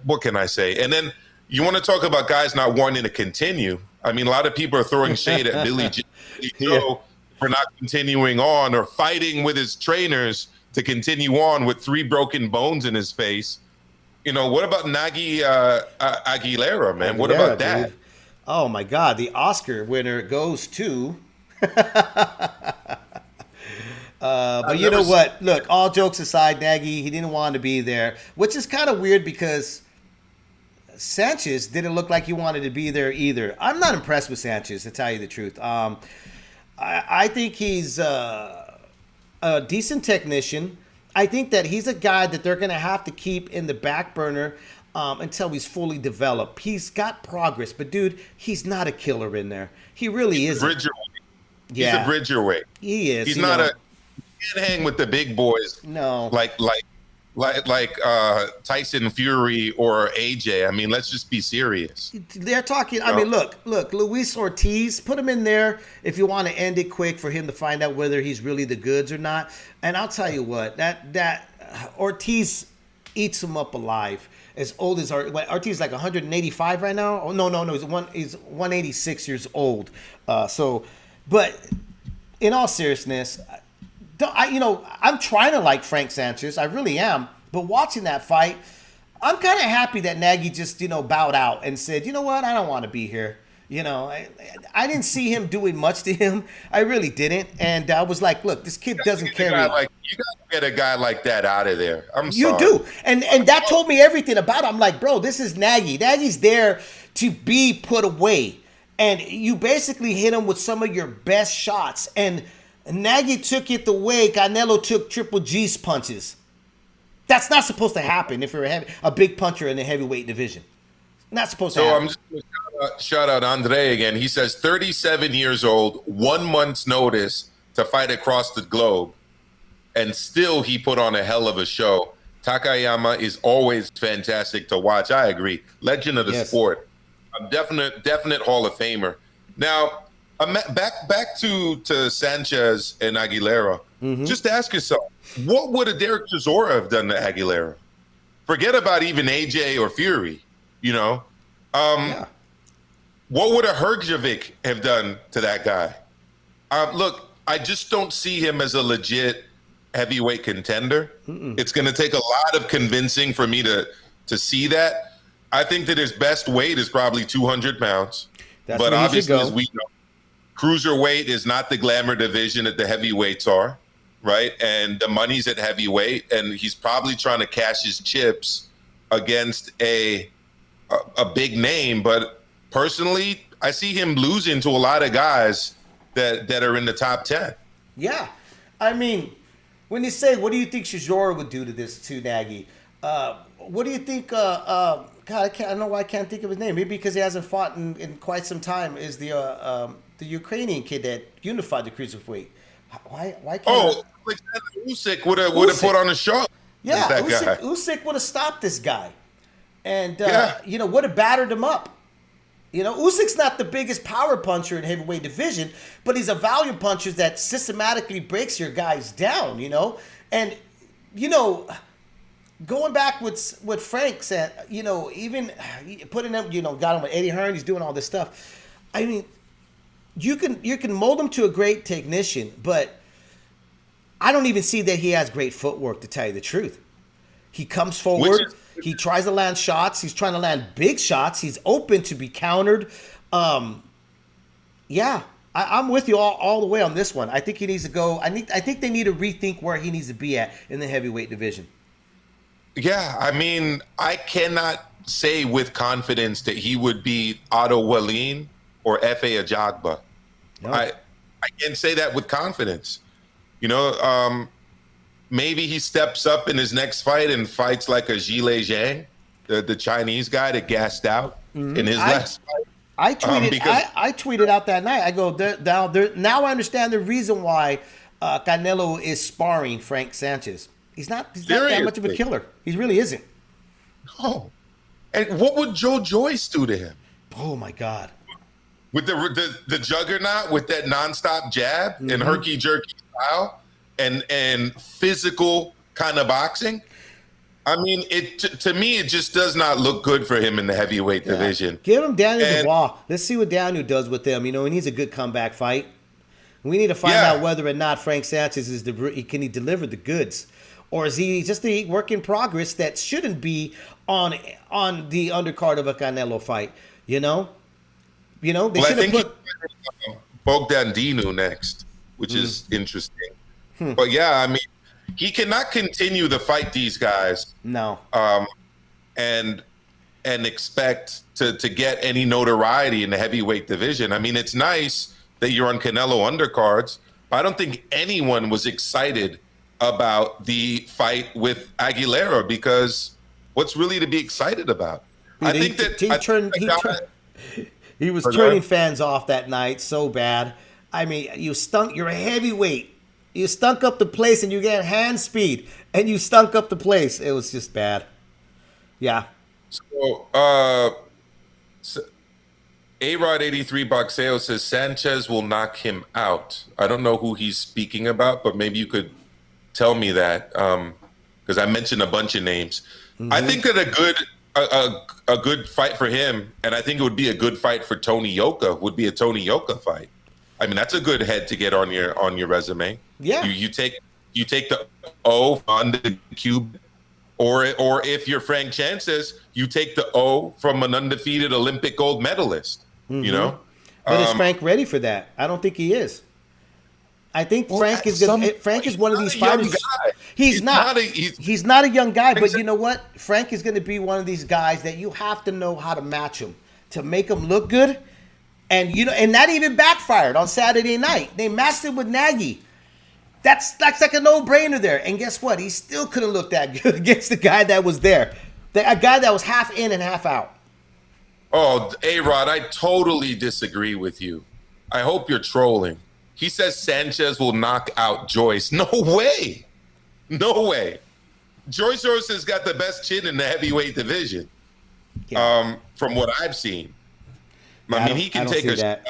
[SPEAKER 3] what can I say? And then you want to talk about guys not wanting to continue. I mean, a lot of people are throwing shade at Billy Joe for not continuing on or fighting with his trainers to continue on with 3 broken bones in his face. What about Nagy Aguilera, man? What about that?
[SPEAKER 2] Dude. Oh, my God. The Oscar winner goes to... but you know what? Look, all jokes aside, Nagy, he didn't want to be there, which is kind of weird because Sanchez didn't look like he wanted to be there either. I'm not impressed with Sanchez, to tell you the truth. I think he's a decent technician. I think that he's a guy that they're going to have to keep in the back burner until he's fully developed. He's got progress, but dude, he's not a killer in there. He really isn't.
[SPEAKER 3] He's a bridgerweight.
[SPEAKER 2] He is.
[SPEAKER 3] He's not he can't hang with the big boys.
[SPEAKER 2] No.
[SPEAKER 3] Like Tyson Fury or AJ. I mean, let's just be serious.
[SPEAKER 2] They're talking. I mean, look, Luis Ortiz, put him in there if you want to end it quick for him to find out whether he's really the goods or not. And I'll tell you what, that Ortiz eats him up alive. As old as Ortiz, like 185 right now. Oh no, he's 186 years old. But in all seriousness, I'm trying to like Frank Sanchez. I really am. But watching that fight, I'm kind of happy that Nagy just, bowed out and said, you know what, I don't want to be here. I didn't see him doing much to him. I really didn't. And I was like, look, this kid doesn't carry.
[SPEAKER 3] You got to get a guy like that out of there. I'm sorry.
[SPEAKER 2] You do. And that told me everything about it. I'm like, bro, this is Nagy. Nagy's there to be put away. And you basically hit him with some of your best shots. And Nagy took it the way Canelo took Triple G's punches. That's not supposed to happen if you're a big puncher in the heavyweight division. Not supposed to happen.
[SPEAKER 3] So I'm just going to shout out Andre again. He says 37 years old, 1 month's notice to fight across the globe. And still he put on a hell of a show. Takayama is always fantastic to watch. I agree. Legend of the sport. A definite Hall of Famer. Now, back to Sanchez and Aguilera. Mm-hmm. Just ask yourself, what would a Derek Chisora have done to Aguilera? Forget about even AJ or Fury. What would a Hrgovic have done to that guy? Look, I just don't see him as a legit heavyweight contender. It's going to take a lot of convincing for me to see that. I think that his best weight is probably 200 pounds.
[SPEAKER 2] That's
[SPEAKER 3] but
[SPEAKER 2] where he
[SPEAKER 3] obviously,
[SPEAKER 2] should go.
[SPEAKER 3] as we know, cruiserweight is not the glamour division that the heavyweights are, right? And the money's at heavyweight, and he's probably trying to cash his chips against a big name. But personally, I see him losing to a lot of guys that are in the top 10.
[SPEAKER 2] Yeah. I mean, when you say, what do you think Chisora would do to Nagy? What do you think? God, I don't know why I can't think of his name. Maybe because he hasn't fought in quite some time. Is the Ukrainian kid that unified the cruiserweight? Why can't?
[SPEAKER 3] Oh, Alexander Usyk would have put on a show.
[SPEAKER 2] Yeah,
[SPEAKER 3] that guy.
[SPEAKER 2] Usyk would have stopped this guy, and
[SPEAKER 3] Yeah.
[SPEAKER 2] would have battered him up. Usyk's not the biggest power puncher in heavyweight division, but he's a value puncher that systematically breaks your guys down. And going back with Frank said, even putting him, got him with Eddie Hearn, he's doing all this stuff. I mean, you can mold him to a great technician, but I don't even see that he has great footwork, to tell you the truth. He comes forward. He tries to land shots. He's trying to land big shots. He's open to be countered. Yeah, I'm with you all the way on this one. I think he needs to go. I think they need to rethink where he needs to be at in the heavyweight division.
[SPEAKER 3] Yeah, I mean, I cannot say with confidence that he would be Otto Wallin or Efe Ajagba.
[SPEAKER 2] No.
[SPEAKER 3] I can't say that with confidence. Maybe he steps up in his next fight and fights like a Zhile Zhang, the Chinese guy that gassed out in his last fight.
[SPEAKER 2] I tweeted out that night. I go, now I understand the reason why Canelo is sparring Frank Sanchez. He's not that much of a killer. He really isn't.
[SPEAKER 3] No. And what would Joe Joyce do to him?
[SPEAKER 2] Oh my God.
[SPEAKER 3] With the juggernaut, with that nonstop jab and herky-jerky style and physical kind of boxing. I mean, to me, it just does not look good for him in the heavyweight division.
[SPEAKER 2] Give him Daniel Dubois. Let's see what Daniel does with them. He needs a good comeback fight. We need to find out whether or not Frank Sanchez can he deliver the goods, or is he just a work in progress that shouldn't be on the undercard of a Canelo fight? They should have put
[SPEAKER 3] Bogdan Dinu next, which is interesting. But yeah, I mean, he cannot continue to fight these guys.
[SPEAKER 2] No.
[SPEAKER 3] And expect to get any notoriety in the heavyweight division. I mean, it's nice that you're on Canelo undercards, but I don't think anyone was excited about the fight with Aguilera, because what's really to be excited about? I think
[SPEAKER 2] he was turning fans off that night so bad. I mean, you're a heavyweight. You stunk up the place, and you get hand speed, and you stunk up the place. It was just bad. Yeah.
[SPEAKER 3] So, A-Rod 83 Boxeo says Sanchez will knock him out. I don't know who he's speaking about, but maybe you could tell me that, because I mentioned a bunch of names. I think that a good fight for him, and I think it would be a good fight for Tony Yoka, would be a Tony Yoka fight. I mean, that's a good head to get on your resume.
[SPEAKER 2] Yeah.
[SPEAKER 3] You take the O on the cube, or if you're Frank Sanchez, you take the O from an undefeated Olympic gold medalist.
[SPEAKER 2] But is Frank ready for that? I don't think he is. I think Frank is one of these fighters. He's not a young guy, but you know what? Frank is going to be one of these guys that you have to know how to match him to make him look good. And and that even backfired on Saturday night. They matched him with Nagy. That's like a no-brainer there. And guess what? He still couldn't look that good against the guy that was there. A guy that was half in and half out.
[SPEAKER 3] Oh, A-Rod, I totally disagree with you. I hope you're trolling. He says Sanchez will knock out Joyce. No way. No way. Joyce has got the best chin in the heavyweight division, from what I've seen. I mean, he can take a shot.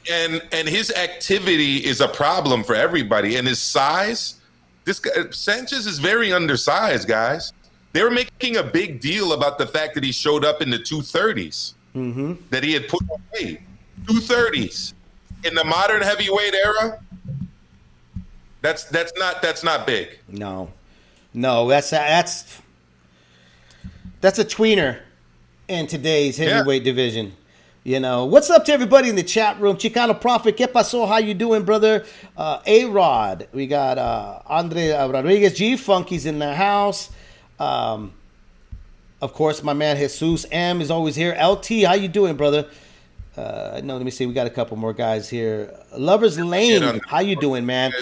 [SPEAKER 3] And his activity is a problem for everybody. And his size, this guy, Sanchez is very undersized, guys. They were making a big deal about the fact that he showed up in the 230s, that he had put on weight. 230s. In the modern heavyweight era, That's not big.
[SPEAKER 2] No, that's a tweener in today's
[SPEAKER 3] Yeah.
[SPEAKER 2] heavyweight division. What's up to everybody in the chat room? Chicano Prophet, ¿qué pasó? How you doing, brother? A-Rod. We got Andre Rodriguez. G-Funky's in the house. Of course, my man Jesus M is always here. LT, how you doing, brother? No, let me see. We got a couple more guys here. Lovers Lane, how you doing, man?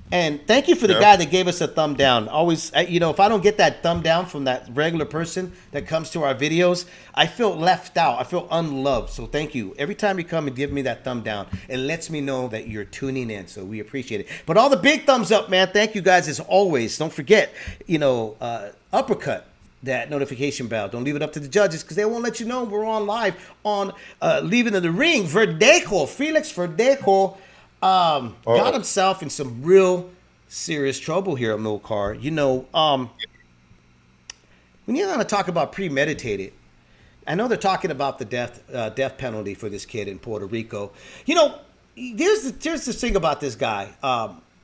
[SPEAKER 2] And thank you for the guy that gave us a thumb down. Always, if I don't get that thumb down from that regular person that comes to our videos, I feel left out. I feel unloved. So thank you. Every time you come and give me that thumb down, it lets me know that you're tuning in. So we appreciate it. But all the big thumbs up, man. Thank you guys as always. Don't forget, uppercut that notification bell. Don't leave it up to the judges because they won't let you know we're on live on Leaving in the Ring. Felix Verdejo got himself in some real serious trouble here at Milcar. When you're going to talk about premeditated, I know they're talking about the death penalty for this kid in Puerto Rico. Here's the thing about this guy.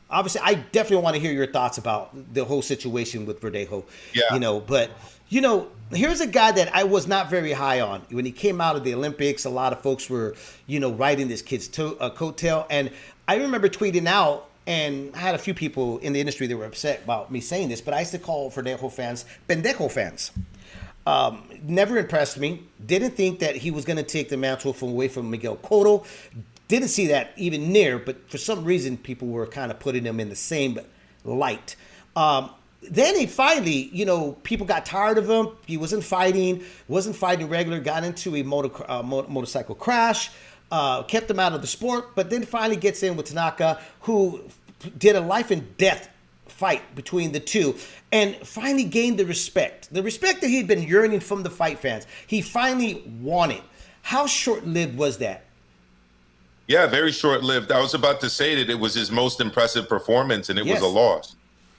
[SPEAKER 2] Obviously, I definitely want to hear your thoughts about the whole situation with Verdejo.
[SPEAKER 3] Yeah.
[SPEAKER 2] But here's a guy that I was not very high on. When he came out of the Olympics, a lot of folks were, riding this kid's coattail. And I remember tweeting out, and I had a few people in the industry that were upset about me saying this, but I used to call Verdejo fans pendejo fans. Never impressed me. Didn't think that he was going to take the mantle away from Miguel Cotto. Didn't see that even near, but for some reason, people were kind of putting him in the same light. Then he finally, people got tired of him. He wasn't fighting regular, got into a motorcycle crash, kept him out of the sport, but then finally gets in with Tanaka, who did a life and death fight between the two, and finally gained the respect that he'd been yearning from the fight fans. He finally won it. How short-lived was that?
[SPEAKER 3] Yeah, very short-lived. I was about to say that it was his most impressive performance, and it was a loss.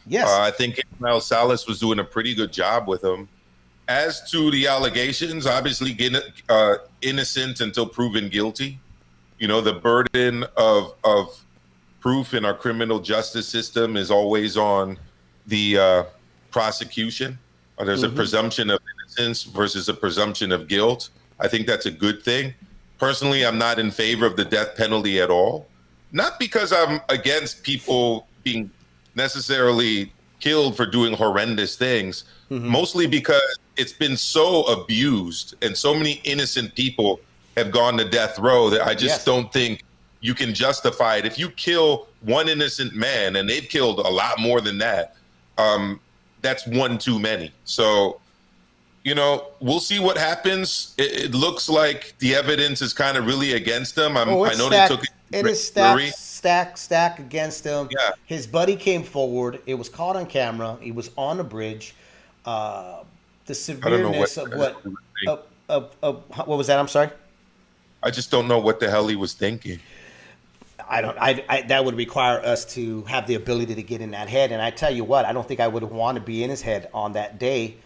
[SPEAKER 2] Yes.
[SPEAKER 3] I think Ismael Salas was doing a pretty good job with him. As to the allegations, obviously innocent until proven guilty. The burden of proof in our criminal justice system is always on the prosecution. There's a presumption of innocence versus a presumption of guilt. I think that's a good thing. Personally, I'm not in favor of the death penalty at all. Not because I'm against people being necessarily killed for doing horrendous things, mostly because it's been so abused and so many innocent people have gone to death row that I just don't think you can justify it. If you kill one innocent man, and they've killed a lot more than that, that's one too many. So, we'll see what happens. It looks like the evidence is kind of really against him. I know
[SPEAKER 2] stacked.
[SPEAKER 3] They took
[SPEAKER 2] it is stacked against him.
[SPEAKER 3] Yeah.
[SPEAKER 2] His buddy came forward. It was caught on camera. He was on the bridge. The severeness of what was that? I'm sorry.
[SPEAKER 3] I just don't know what the hell he was thinking.
[SPEAKER 2] I that would require us to have the ability to get in that head. And I tell you what, I don't think I would want to be in his head on that day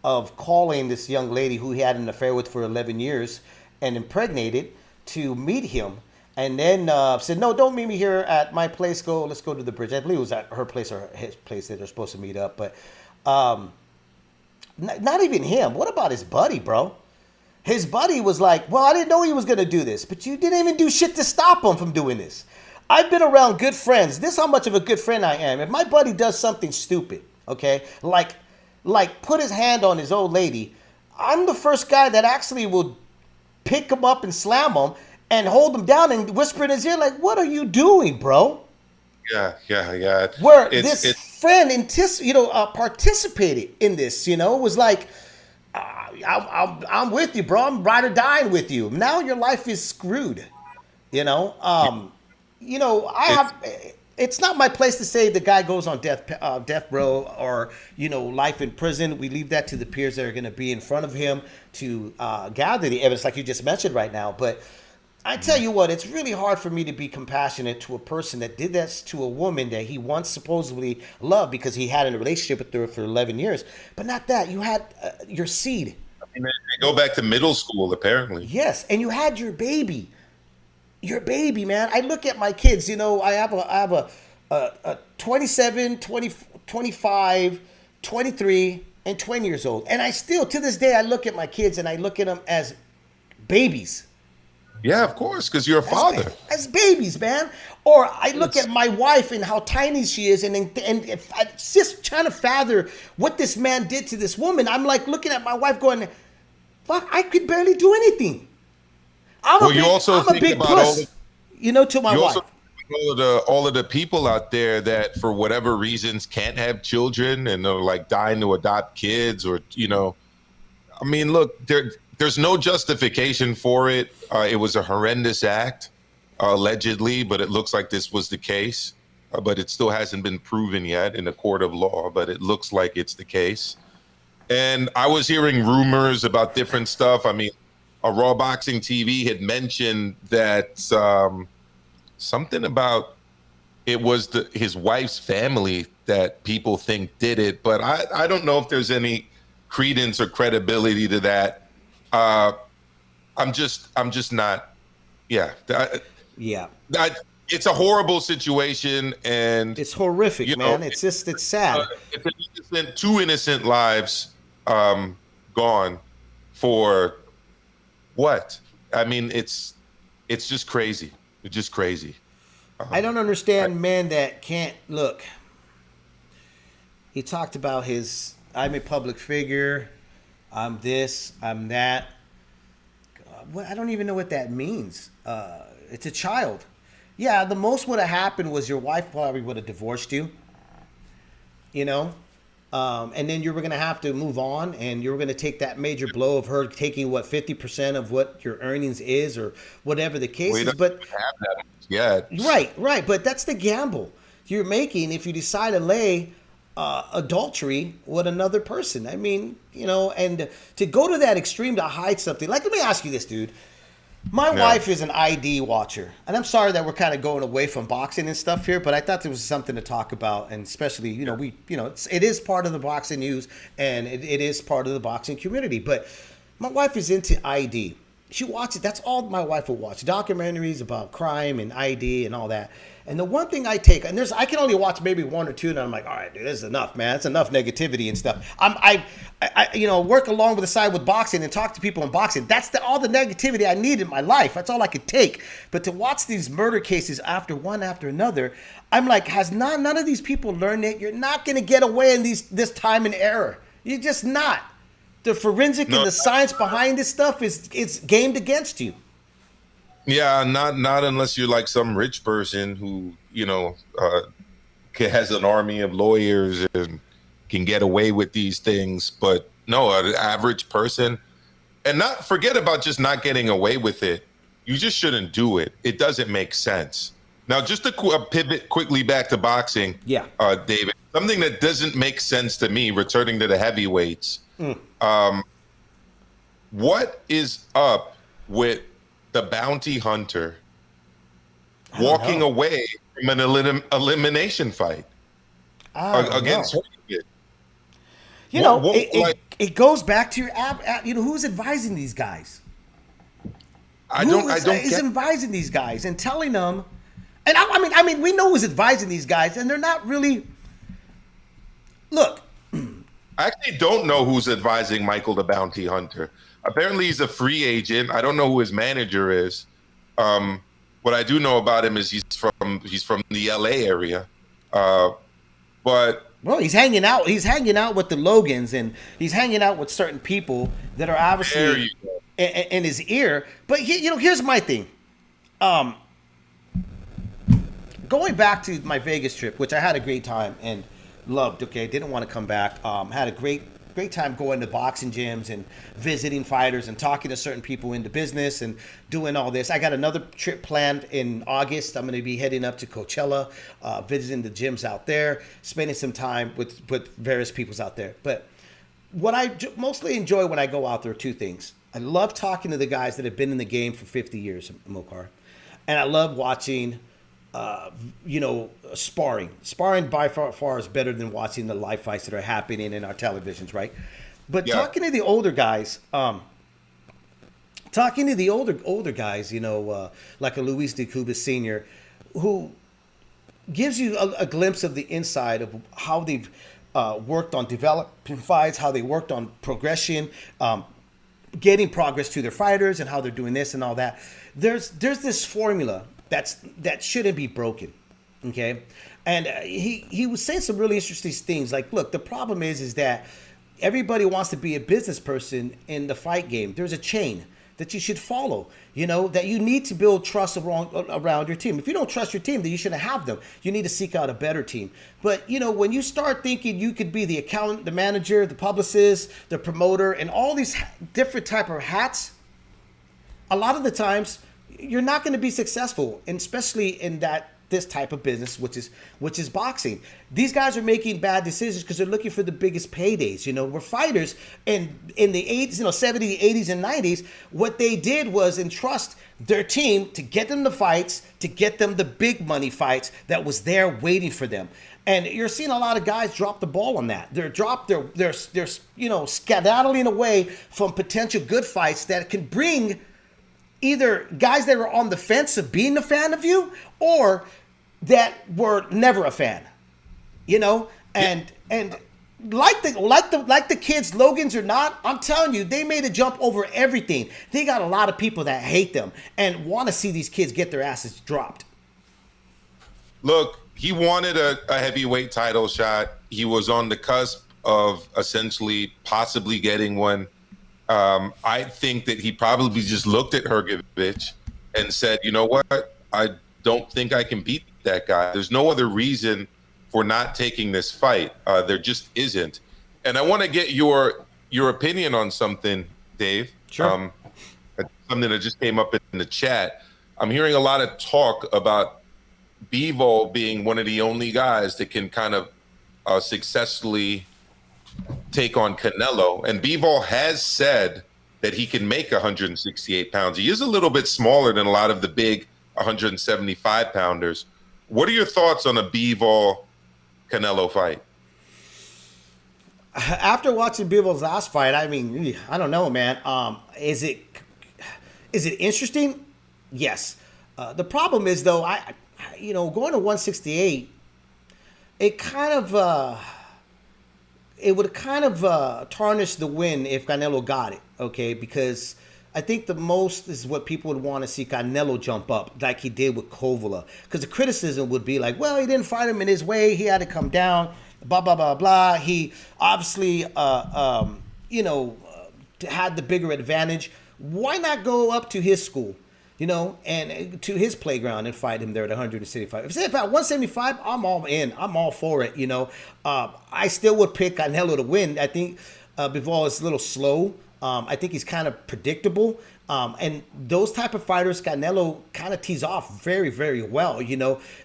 [SPEAKER 2] of calling this young lady who he had an affair with for 11 years and impregnated to meet him, and then said, no, don't meet me here at my place. Let's go to the bridge. I believe it was at her place or his place that they're supposed to meet up. But not even him. What about his buddy, bro? His buddy was like, well, I didn't know he was going to do this, but you didn't even do shit to stop him from doing this. I've been around good friends. This is how much of a good friend I am. If my buddy does something stupid, okay, like put his hand on his old lady, I'm the first guy that actually will pick him up and slam him and hold him down and whisper in his ear, like, what are you doing, bro?
[SPEAKER 3] Yeah.
[SPEAKER 2] Where this friend participated in this, was like, I'm with you, bro. I'm ride or dying with you. Now your life is screwed. It's not my place to say the guy goes on death row or life in prison. We leave that to the peers that are going to be in front of him to gather the evidence, like you just mentioned right now. But I tell you what, it's really hard for me to be compassionate to a person that did this to a woman that he once supposedly loved because he had a relationship with her for 11 years. But not that. You had your seed.
[SPEAKER 3] I mean, they go back to middle school, apparently.
[SPEAKER 2] Yes, and you had your baby. Your baby, man. I look at my kids. I have 27, 20, 25, 23, and 20 years old. And I still, to this day, I look at my kids and I look at them as babies.
[SPEAKER 3] Yeah, of course, because you're a father.
[SPEAKER 2] As babies, man. Or I look at my wife and how tiny she is, and if I'm just trying to fathom what this man did to this woman. I'm like looking at my wife going, fuck, I could barely do anything. I'm a big puss, to my wife.
[SPEAKER 3] All of the people out there that for whatever reasons can't have children and are like dying to adopt kids, or I mean, look, there's no justification for it. It was a horrendous act, allegedly, but it looks like this was the case. But it still hasn't been proven yet in a court of law, but it looks like it's the case. And I was hearing rumors about different stuff. I mean, a Raw Boxing TV had mentioned that something about it was his wife's family that people think did it, but I don't know if there's any credence or credibility to that. I'm just not. Yeah. It's a horrible situation, and
[SPEAKER 2] it's horrific, man. It's sad.
[SPEAKER 3] It's two innocent lives gone for what? I mean, it's just crazy. It's just crazy.
[SPEAKER 2] I don't understand men that can't look. He talked about I'm a public figure. I'm this, I'm that. I don't even know what that means. It's a child. Yeah, the most would have happened was your wife probably would have divorced you. And then you were going to have to move on, and you were going to take that major blow of her taking 50% of what your earnings is, or whatever the case is. But
[SPEAKER 3] have that yet.
[SPEAKER 2] Right. But that's the gamble you're making if you decide to lay adultery with another person. I mean, and to go to that extreme to hide something. Like, let me ask you this, dude. My wife is an ID watcher, and I'm sorry that we're kind of going away from boxing and stuff here, but I thought there was something to talk about, and especially, it is part of the boxing news, and it is part of the boxing community. But my wife is into ID. She watches. That's all my wife will watch: documentaries about crime and ID and all that. And the one thing I take, and I can only watch maybe one or two, and I'm like, all right, dude, this is enough, man. It's enough negativity and stuff. I work along with the side with boxing and talk to people in boxing. That's all the negativity I need in my life. That's all I could take. But to watch these murder cases one after another, I'm like, none of these people learned that you're not going to get away in this time and era. You're just not. The forensic and the science behind this stuff it's gamed against you.
[SPEAKER 3] Yeah, not unless you're like some rich person who, has an army of lawyers and can get away with these things. But no, an average person, and not forget about just not getting away with it. You just shouldn't do it. It doesn't make sense. Now, just to pivot quickly back to boxing, David, something that doesn't make sense to me, returning to the heavyweights. What is up with the bounty hunter walking away from an elimination fight against Hercules?
[SPEAKER 2] It goes back to your who's advising these guys? I don't get advising these guys and telling them, and I mean, we know who's advising these guys, and they're not really. Look,
[SPEAKER 3] I actually don't know who's advising Michael the Bounty Hunter. Apparently, he's a free agent. I don't know who his manager is. What I do know about him is he's from the LA area. But
[SPEAKER 2] he's hanging out. He's hanging out with the Logans, and he's hanging out with certain people that are obviously in his ear. But here's my thing. Going back to my Vegas trip, which I had a great time and loved. Okay, didn't want to come back. Had a great time going to boxing gyms and visiting fighters and talking to certain people in the business and doing all this. I got another trip planned in August. I'm going to be heading up to Coachella, visiting the gyms out there, spending some time with various peoples out there. But what I mostly enjoy when I go out there are two things. I love talking to the guys that have been in the game for 50 years, Mokar. And I love watching sparring. Sparring by far is better than watching the live fights that are happening in our televisions, right? But talking to the older guys, like a Luis de Cuba Sr., who gives you a glimpse of the inside of how they've worked on developing fights, how they worked on progression, getting progress to their fighters, and how they're doing this and all that. There's this formula that shouldn't be broken, okay? And he was saying some really interesting things. Like, look, the problem is that everybody wants to be a business person in the fight game. There's a chain that you should follow, that you need to build trust around your team. If you don't trust your team, then you shouldn't have them. You need to seek out a better team. But, when you start thinking you could be the accountant, the manager, the publicist, the promoter, and all these different type of hats, a lot of the times you're not going to be successful, and especially in this type of business, which is boxing. These guys are making bad decisions because they're looking for the biggest paydays. We're fighters, and in the 80s, 70s, 80s, and 90s, what they did was entrust their team to get them the fights, to get them the big money fights that was there waiting for them. And you're seeing a lot of guys drop the ball on that. They're skedaddling away from potential good fights that can bring either guys that are on the fence of being a fan of you, or that were never a fan, and like the kids, Logans or not, I'm telling you, they made a jump over everything. They got a lot of people that hate them and want to see these kids get their asses dropped.
[SPEAKER 3] Look, he wanted a heavyweight title shot. He was on the cusp of essentially possibly getting one. I think that he probably just looked at Hrgović and said, you know what? I don't think I can beat that guy. There's no other reason for not taking this fight. There just isn't. And I want to get your opinion on something, Dave.
[SPEAKER 2] Sure.
[SPEAKER 3] Something that just came up in the chat. I'm hearing a lot of talk about Bivol being one of the only guys that can kind of successfully take on Canelo. And Bivol has said that he can make 168 pounds. He is a little bit smaller than a lot of the big 175 pounders. What are your thoughts on a Bivol Canelo fight?
[SPEAKER 2] After watching Bivol's last fight, I mean, I don't know, man. Is it interesting? Yes. The problem is, though, going to 168, it would kind of tarnish the win if Canelo got it, okay? Because I think the most is what people would want to see Canelo jump up like he did with Kovala. Because the criticism would be like, well, he didn't fight him in his way. He had to come down, blah, blah, blah, blah. He obviously, had the bigger advantage. Why not go up to his school, and to his playground and fight him there at 175? If at 175, I'm all in. I'm all for it, I still would pick Canelo to win. I think Bivol is a little slow. I think he's kind of predictable. And those type of fighters, Canelo kind of tees off very, very well.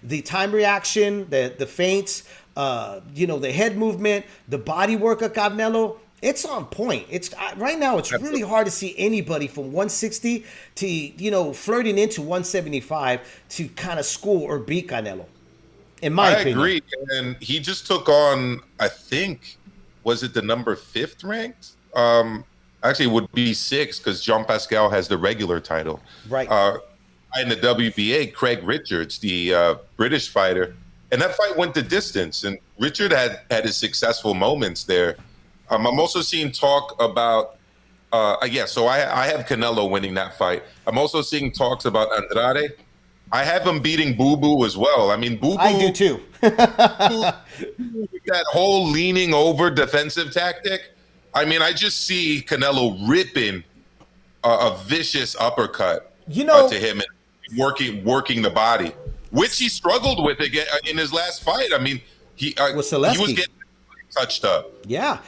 [SPEAKER 2] The time reaction, the feints, the head movement, the body work of Canelo, it's on point. It's right now. It's really hard to see anybody from 160 to flirting into 175 to kind of school or beat Canelo. In my opinion, I agree.
[SPEAKER 3] And he just took on, I think, was it the number 5th ranked? Actually, it would be 6 because Jean Pascal has the regular title.
[SPEAKER 2] Right.
[SPEAKER 3] In the WBA, Craig Richards, the British fighter, and that fight went the distance. And Richard had his successful moments there. I'm also seeing talk about, so I have Canelo winning that fight. I'm also seeing talks about Andrade. I have him beating Boo Boo as well. I mean, Boo Boo.
[SPEAKER 2] I do too.
[SPEAKER 3] That whole leaning over defensive tactic. I mean, I just see Canelo ripping a vicious uppercut to him and working the body, which he struggled with again in his last fight. I mean, he was getting touched up.
[SPEAKER 2] Yeah.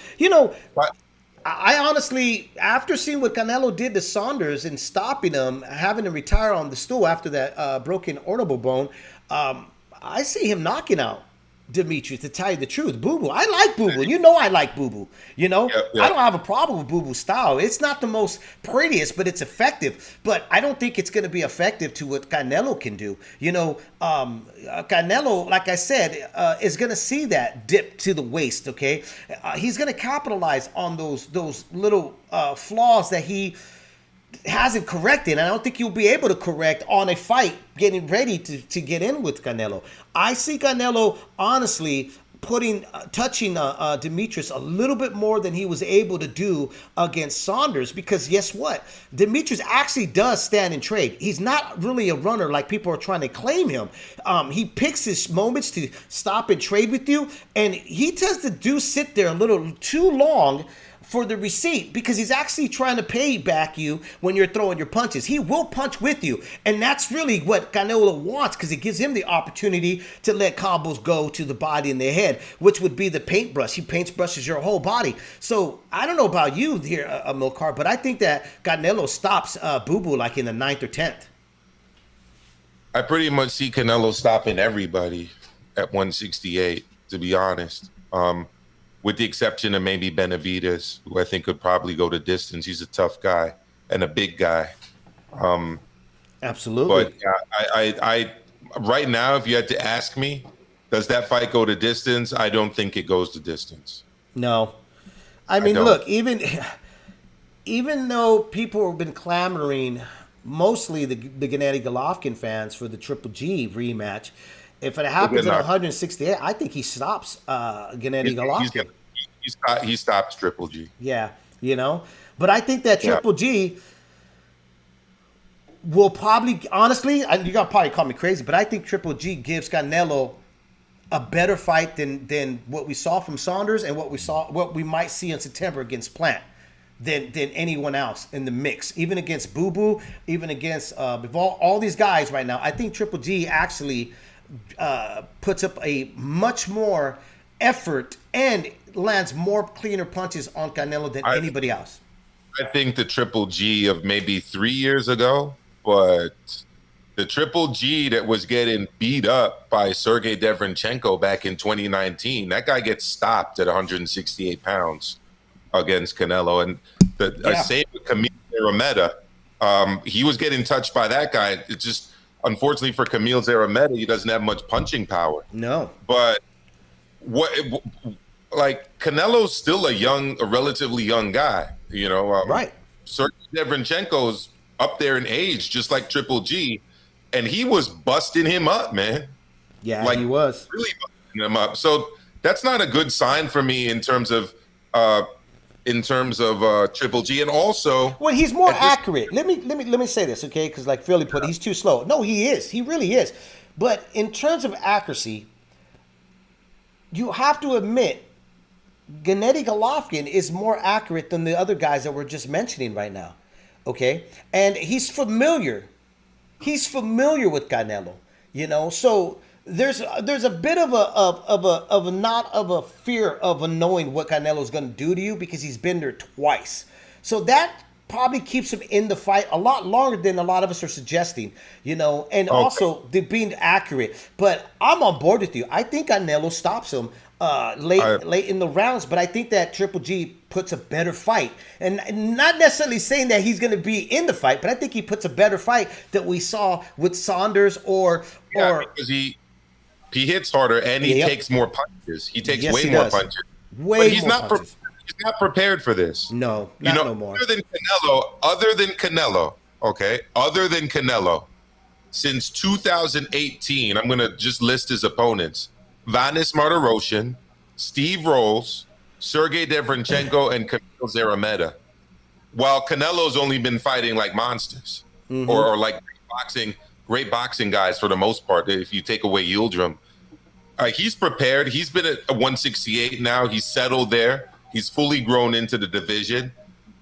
[SPEAKER 2] I honestly, after seeing what Canelo did to Suanders and stopping him, having to retire on the stool after that broken orbital bone, I see him knocking out Demetrius, to tell you the truth. Boo Boo. I like Boo Boo. I like Boo Boo. I don't have a problem with Boo Boo's style. It's not the most prettiest, but it's effective. But I don't think it's going to be effective to what Canelo can do. Canelo, like I said, is going to see that dip to the waist, okay? He's going to capitalize on those little flaws that he hasn't corrected, and I don't think he'll be able to correct on a fight getting ready to get in with Canelo. I see Canelo honestly touching Demetrius a little bit more than he was able to do against Saunders, because guess what? Demetrius actually does stand and trade. He's not really a runner like people are trying to claim him. He picks his moments to stop and trade with you, and he tends to sit there a little too long for the receipt, because he's actually trying to pay back you when you're throwing your punches. He will punch with you, and that's really what Canelo wants, because it gives him the opportunity to let combos go to the body and the head, which would be the paintbrush. He brushes your whole body. So I don't know about you here, Milcar, but I think that Canelo stops Boo Boo like in the 9th or 10th.
[SPEAKER 3] I pretty much see Canelo stopping everybody at 168, to be honest. With the exception of maybe Benavidez, who I think could probably go the distance. He's a tough guy and a big guy.
[SPEAKER 2] Absolutely.
[SPEAKER 3] But I right now, if you had to ask me, does that fight go the distance? I don't think it goes the distance.
[SPEAKER 2] No. I mean, look, even though people have been clamoring, mostly the Gennady Golovkin fans, for the Triple G rematch, if it happens at 168, I think he stops Gennady Golovkin.
[SPEAKER 3] He stops Triple G.
[SPEAKER 2] Yeah, But I think that Triple G will probably, honestly, you're going to probably call me crazy, but I think Triple G gives Canelo a better fight than what we saw from Saunders and what we might see in September against Plant than anyone else in the mix, even against Boo Boo, even against all these guys right now. I think Triple G actually puts up a much more effort and lands more cleaner punches on Canelo than anybody else.
[SPEAKER 3] I think the Triple G of maybe 3 years ago, but the Triple G that was getting beat up by Sergey Deverenchenko back in 2019, that guy gets stopped at 168 pounds against Canelo. And same with Camille Zerameta. He was getting touched by that guy. It's just, unfortunately for Camille Zerameta, he doesn't have much punching power.
[SPEAKER 2] No.
[SPEAKER 3] But Canelo's still a relatively young guy, right. Sergey Deverenchenko's up there in age, just like Triple G, and he was busting him up, man.
[SPEAKER 2] Yeah, he was
[SPEAKER 3] really busting him up. So that's not a good sign for me in terms of Triple G, and also,
[SPEAKER 2] well, he's more accurate. Let me say this, okay? Because like Philly put, he's too slow. No, he is. He really is. But in terms of accuracy, you have to admit, Gennady Golovkin is more accurate than the other guys that we're just mentioning right now, okay? And he's familiar. He's familiar with Canelo, So there's a bit of a not of a fear of knowing what Canelo's going to do to you, because he's been there twice. So that probably keeps him in the fight a lot longer than a lot of us are suggesting, and also the being accurate. But I'm on board with you. I think Canelo stops him late in the rounds, but I think that Triple G puts a better fight, and not necessarily saying that he's going to be in the fight, but I think he puts a better fight that we saw with Saunders or
[SPEAKER 3] because he hits harder and he takes more punches. He takes way more punches.
[SPEAKER 2] But he's not
[SPEAKER 3] prepared for this.
[SPEAKER 2] No, no more.
[SPEAKER 3] Other than Canelo, since 2018, I'm going to just list his opponents: Vanis Martirosyan, Steve Rolls, Sergey Deverenchenko, and Camille Zerameta. While Canelo's only been fighting like monsters, or like great boxing guys for the most part, if you take away Yildirim. He's prepared. He's been at 168 now. He's settled there. He's fully grown into the division.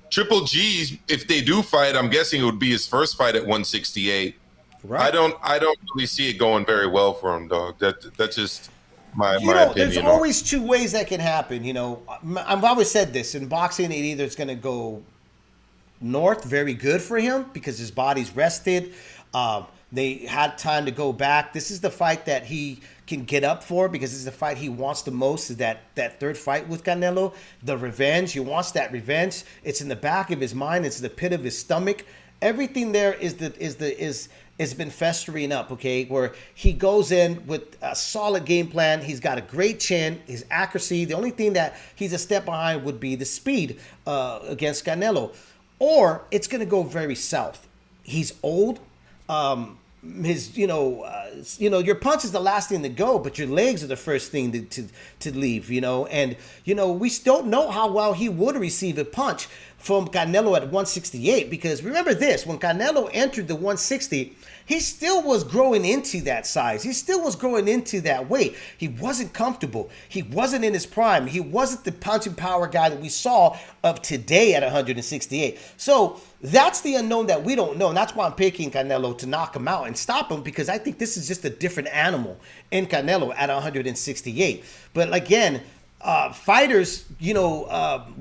[SPEAKER 3] Triple G, if they do fight, I'm guessing it would be his first fight at 168. Right. I don't really see it going very well for him, dog. That's just my opinion.
[SPEAKER 2] There's always two ways that can happen. I've always said this in boxing: it either it's going to go north, very good for him because his body's rested. They had time to go back. This is the fight that he can get up for, because this is the fight he wants the most, is that third fight with Canelo, the revenge. He wants that revenge. It's in the back of his mind. It's the pit of his stomach. Everything there is been festering up, okay, where he goes in with a solid game plan. He's got a great chin, his accuracy. The only thing that he's a step behind would be the speed against Canelo. or it's going to go very south. He's old. Your punch is the last thing to go, but your legs are the first thing to leave, and we still don't know how well he would receive a punch from Canelo at 168, because remember this, when Canelo entered the 160, he still was growing into that size. He still was growing into that weight. He wasn't comfortable. He wasn't in his prime. He wasn't the punching power guy that we saw of today at 168. So that's the unknown that we don't know. And that's why I'm picking Canelo to knock him out and stop him, because I think this is just a different animal in Canelo at 168. But again, fighters,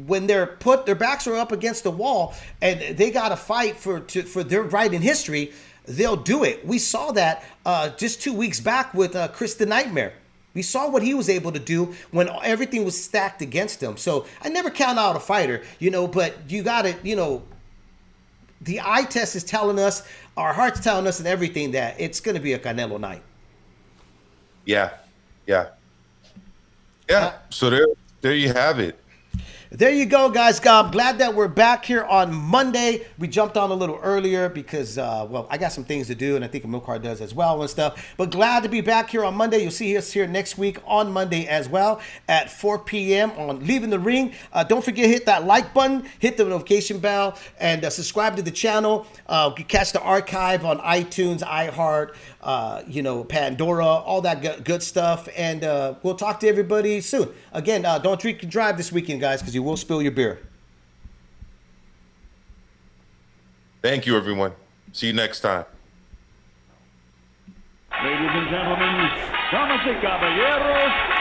[SPEAKER 2] when their backs are up against the wall and they got to fight for their right in history, they'll do it. We saw that just 2 weeks back with Chris the Nightmare. We saw what he was able to do when everything was stacked against him. So I never count out a fighter, but you got to, the eye test is telling us, our heart's telling us and everything, that it's going to be a Canelo night.
[SPEAKER 3] Yeah. So there you have it.
[SPEAKER 2] There you go, guys. I'm glad that we're back here on Monday. We jumped on a little earlier because, I got some things to do, and I think Milcar does as well and stuff. But glad to be back here on Monday. You'll see us here next week on Monday as well at 4 p.m. on Leaving the Ring. Don't forget, hit that like button, hit the notification bell, and subscribe to the channel. You can catch the archive on iTunes, iHeart, Pandora, all that good stuff. And we'll talk to everybody soon. Again, don't drink and drive this weekend, guys, because you will spill your beer.
[SPEAKER 3] Thank you, everyone. See you next time.
[SPEAKER 1] Ladies and gentlemen, damas y caballeros,